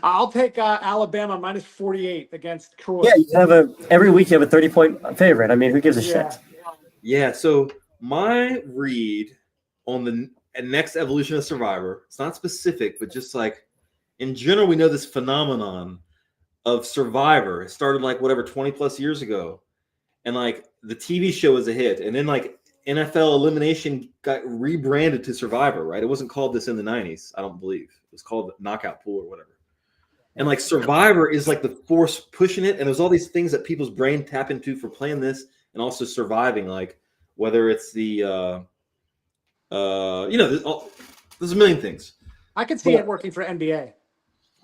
Speaker 2: I'll take Alabama minus 48 against Troy.
Speaker 3: Yeah, you have every week you have a 30-point favorite. I mean, who gives a shit?
Speaker 1: Yeah. So my read on the next evolution of Survivor, it's not specific, but just like in general, we know this phenomenon of Survivor. It started 20 plus years ago, and the TV show was a hit, and then NFL Elimination got rebranded to Survivor, right? It wasn't called this in the 90s, I don't believe. It was called Knockout Pool or whatever. And Survivor is the force pushing it, and there's all these things that people's brain tap into for playing this and also surviving, whether it's the there's a million things.
Speaker 2: I could see it working for NBA.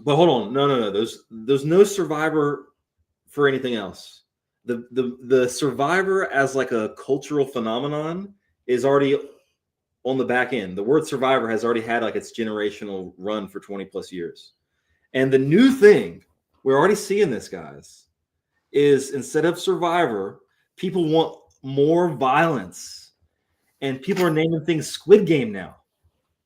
Speaker 1: But hold on, no. There's no Survivor for anything else. The Survivor as a cultural phenomenon is already on the back end. The word Survivor has already had its generational run for 20 plus years. And the new thing, we're already seeing this, guys, is instead of Survivor, people want more violence. And people are naming things Squid Game now.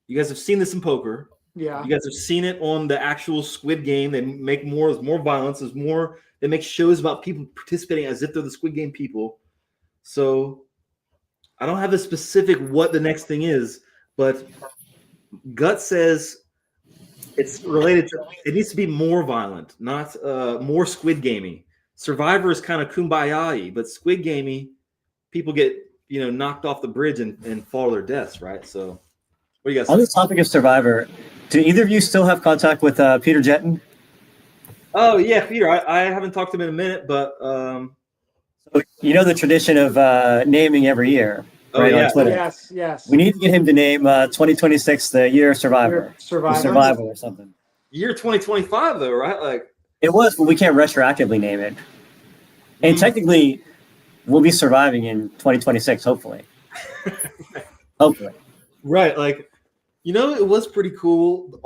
Speaker 1: You guys have seen this in poker.
Speaker 2: Yeah.
Speaker 1: You guys have seen it on the actual Squid Game. They make there's more violence, there's more. They make shows about people participating as if they're the Squid Game people. So I don't have a specific what the next thing is, but Gut says it's related to it needs to be more violent, not more Squid Gamey. Survivor is kind of kumbaya-y, but Squid Gamey, people get knocked off the bridge and fall to their deaths, right? So what do you guys
Speaker 3: On
Speaker 1: think?
Speaker 3: this topic of Survivor, do either of you still have contact with Peter Jetton?
Speaker 1: Oh yeah, Peter. I haven't talked to him in a minute, but
Speaker 3: So the tradition of naming every year, right?
Speaker 1: yeah.
Speaker 3: On Twitter.
Speaker 2: Yes.
Speaker 3: We need to get him to name 2026 the year of Survivor. Survivor or something.
Speaker 1: Year 2025 though, right?
Speaker 3: It was, but we can't retroactively name it. And technically, we'll be surviving in 2026, hopefully. Hopefully.
Speaker 1: Right. It was pretty cool.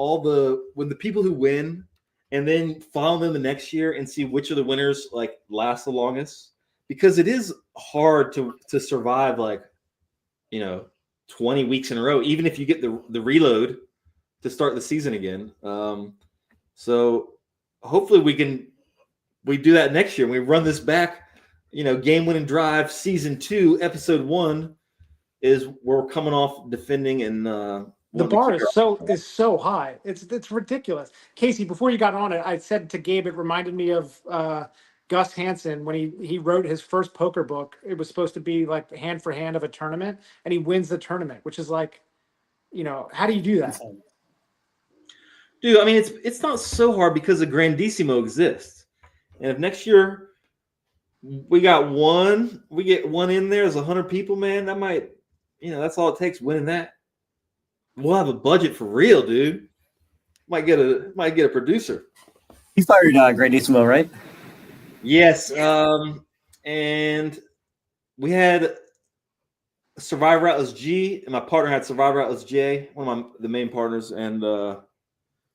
Speaker 1: When the people who win and then follow them the next year and see which of the winners last the longest, because it is hard to survive 20 weeks in a row, even if you get the reload to start the season again. So hopefully we do that next year. We run this back, game winning drive season 2, episode 1 is we're coming off defending and
Speaker 2: the bar is so high. It's ridiculous. Casey, before you got on it, I said to Gabe, it reminded me of Gus Hansen, when he wrote his first poker book, it was supposed to be like hand for hand of a tournament, and he wins the tournament, which is like, how do you do that?
Speaker 1: Dude, I mean, it's not so hard because the Grandissimo exists. And if next year we get one in there as 100 people, man, that might, that's all it takes winning that. We'll have a budget for real, dude. Might get a producer.
Speaker 3: You fired Grandissimo, right?
Speaker 1: Yes. And we had Survivor Atlas G, and my partner had Survivor Atlas J, one of the main partners, and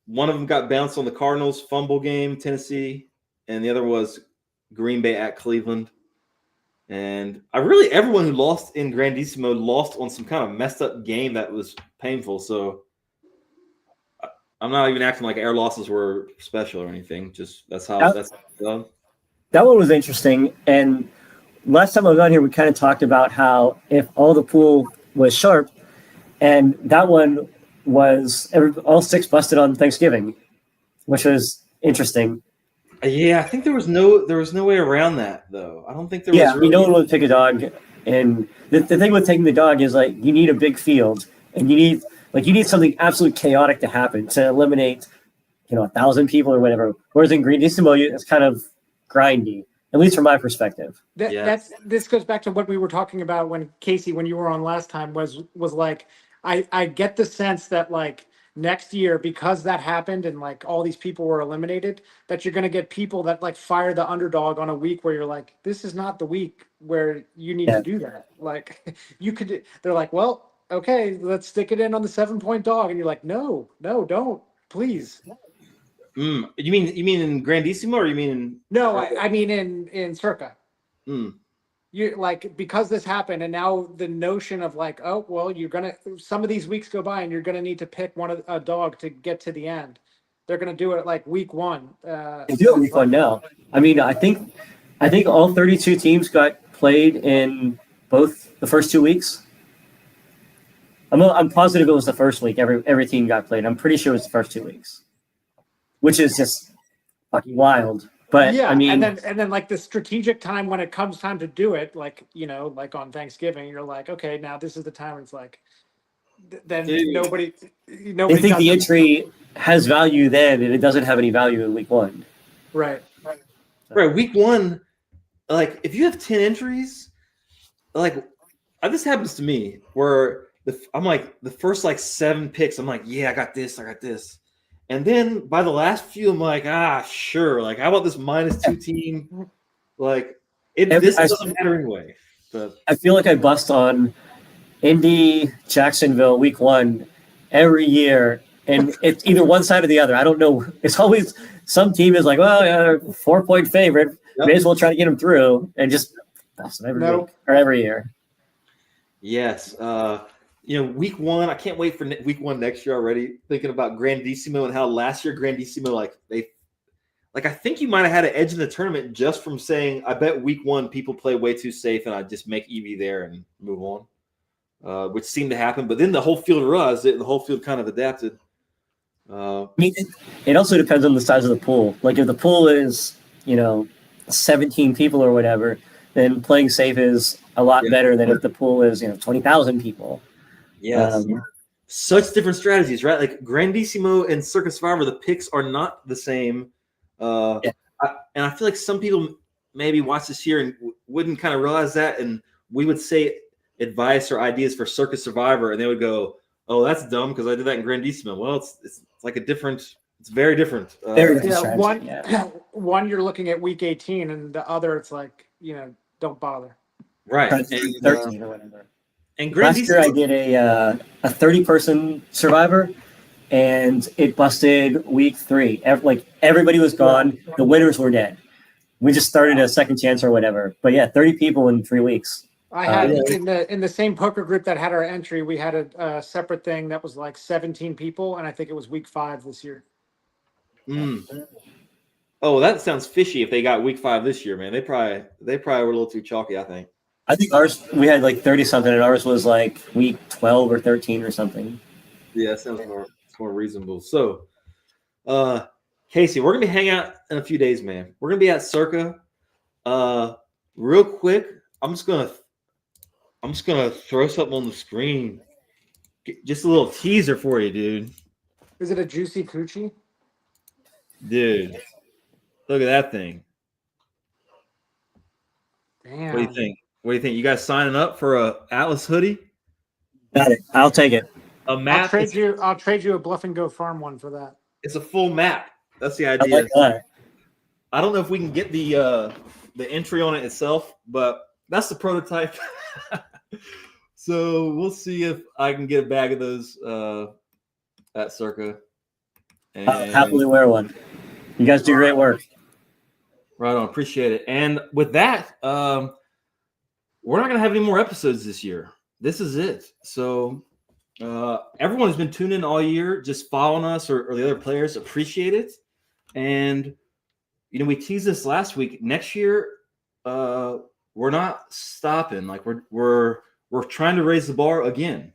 Speaker 1: one of them got bounced on the Cardinals fumble game, Tennessee, and the other was Green Bay at Cleveland. And everyone who lost in Grandissimo lost on some kind of messed up game that was painful. So I'm not even acting like air losses were special or anything. Just that's that's done.
Speaker 3: That one was interesting. And last time I was on here, we kind of talked about how if all the pool was sharp, and that one was all 6 busted on Thanksgiving, which was interesting.
Speaker 1: Yeah, I think there was no way around that though. I don't think there was.
Speaker 3: Yeah, no one would pick a dog, and the thing with taking the dog is like you need a big field, and you need something absolutely chaotic to happen to eliminate, 1,000 people or whatever. Whereas in Grandissimo, it's kind of grindy, at least from my perspective.
Speaker 2: This goes back to what we were talking about when Casey, when you were on last time, was like I get the sense that like next year, because that happened and like all these people were eliminated, that you're going to get people that like fire the underdog on a week where you're like, this is not the week where you need to do that. Like they're like, well, okay, let's stick it in on the 7-point dog. And you're like, no, don't, please.
Speaker 1: You mean in Grandissimo or you mean in?
Speaker 2: No, I mean in Circa. You like, because this happened, and now the notion of like, oh well, some of these weeks go by and you're gonna need to pick a dog to get to the end. They're gonna do it like week 1.
Speaker 3: They do it week 1 now. I mean, I think all 32 teams got played in both the first 2 weeks. I'm positive it was the first week. Every team got played. I'm pretty sure it was the first 2 weeks, which is just fucking wild. But
Speaker 2: yeah,
Speaker 3: I mean,
Speaker 2: and then like the strategic time when it comes time to do it, like like on Thanksgiving, you're like, okay, now this is the time. It's like, then nobody.
Speaker 3: They think the entry has value then, and it doesn't have any value in week 1.
Speaker 2: Right.
Speaker 1: Right. Week 1, like if you have 10 entries, like this happens to me where I'm like the first like 7 picks, I'm like, yeah, I got this. And then by the last few, I'm like, sure. Like, how about this -2 team? Like, this doesn't matter anyway. But
Speaker 3: I feel like I bust on Indy, Jacksonville, week 1 every year, and it's either one side or the other. I don't know. It's always some team is like, well, they're 4-point favorite. Yep. May as well try to get them through, and just bust them every week or every year.
Speaker 1: Yes. Week 1, I can't wait for week 1 next year already. Thinking about Grandissimo and how last year Grandissimo, I think you might have had an edge in the tournament just from saying, I bet week 1 people play way too safe and I just make EV there and move on, which seemed to happen. But then the whole field realized it and the whole field kind of adapted.
Speaker 3: I mean, it also depends on the size of the pool. Like if the pool is, 17 people or whatever, then playing safe is a lot better than if the pool is, 20,000 people.
Speaker 1: Yes. Such different strategies, right? Like Grandissimo and Circa Survivor, the picks are not the same. And I feel like some people maybe watch this year and wouldn't kind of realize that. And we would say advice or ideas for Circa Survivor, and they would go, oh, that's dumb because I did that in Grandissimo. Well, it's like it's very different.
Speaker 2: One, you're looking at week 18, and the other, it's like, don't bother.
Speaker 1: Right.
Speaker 3: And 13 or whatever.
Speaker 1: And
Speaker 3: last year I did a 30-person Survivor, and it busted week 3. Everybody was gone. The winners were dead. We just started a second chance or whatever. But yeah, 30 people in 3 weeks.
Speaker 2: I had in the same poker group that had our entry, we had a separate thing that was like 17 people, and I think it was week 5 this year.
Speaker 1: Oh, that sounds fishy. If they got week 5 this year, man, they probably were a little too chalky. I think.
Speaker 3: I think we had like 30 something, and ours was like week 12 or 13 or something.
Speaker 1: Yeah, that sounds more reasonable. So, Casey, we're gonna be hanging out in a few days, man. We're gonna be at Circa. Real quick, I'm just gonna throw something on the screen. Just a little teaser for you, dude.
Speaker 2: Is it a juicy coochie?
Speaker 1: Dude, look at that thing.
Speaker 2: Damn.
Speaker 1: What do you think? What do you think? You guys signing up for a Atlas hoodie?
Speaker 3: Got it. I'll take it.
Speaker 1: A map?
Speaker 2: I'll trade you a Bluff and Go Farm one for that.
Speaker 1: It's a full map. That's the
Speaker 3: I
Speaker 1: idea.
Speaker 3: like that.
Speaker 1: I don't know if we can get the entry on it itself, but that's the prototype. So we'll see if I can get a bag of those at Circa.
Speaker 3: I'll happily wear one. You guys do great work.
Speaker 1: Right on, appreciate it. And with that, we're not going to have any more episodes this year. This is it. So everyone has been tuning in all year, just following us or the other players. Appreciate it. And we teased this last week. Next year, we're not stopping. Like we're trying to raise the bar again,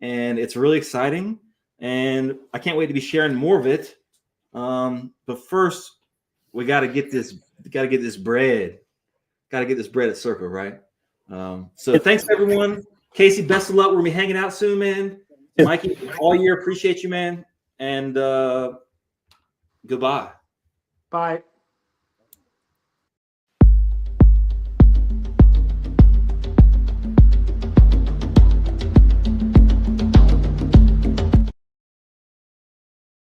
Speaker 1: and it's really exciting. And I can't wait to be sharing more of it. But first, we got to get this. Got to get this bread. Got to get this bread at Circa, right? So thanks everyone. Casey, best of luck. We're gonna be hanging out soon, man. Mikey, all year, appreciate you, man. And goodbye.
Speaker 2: Bye.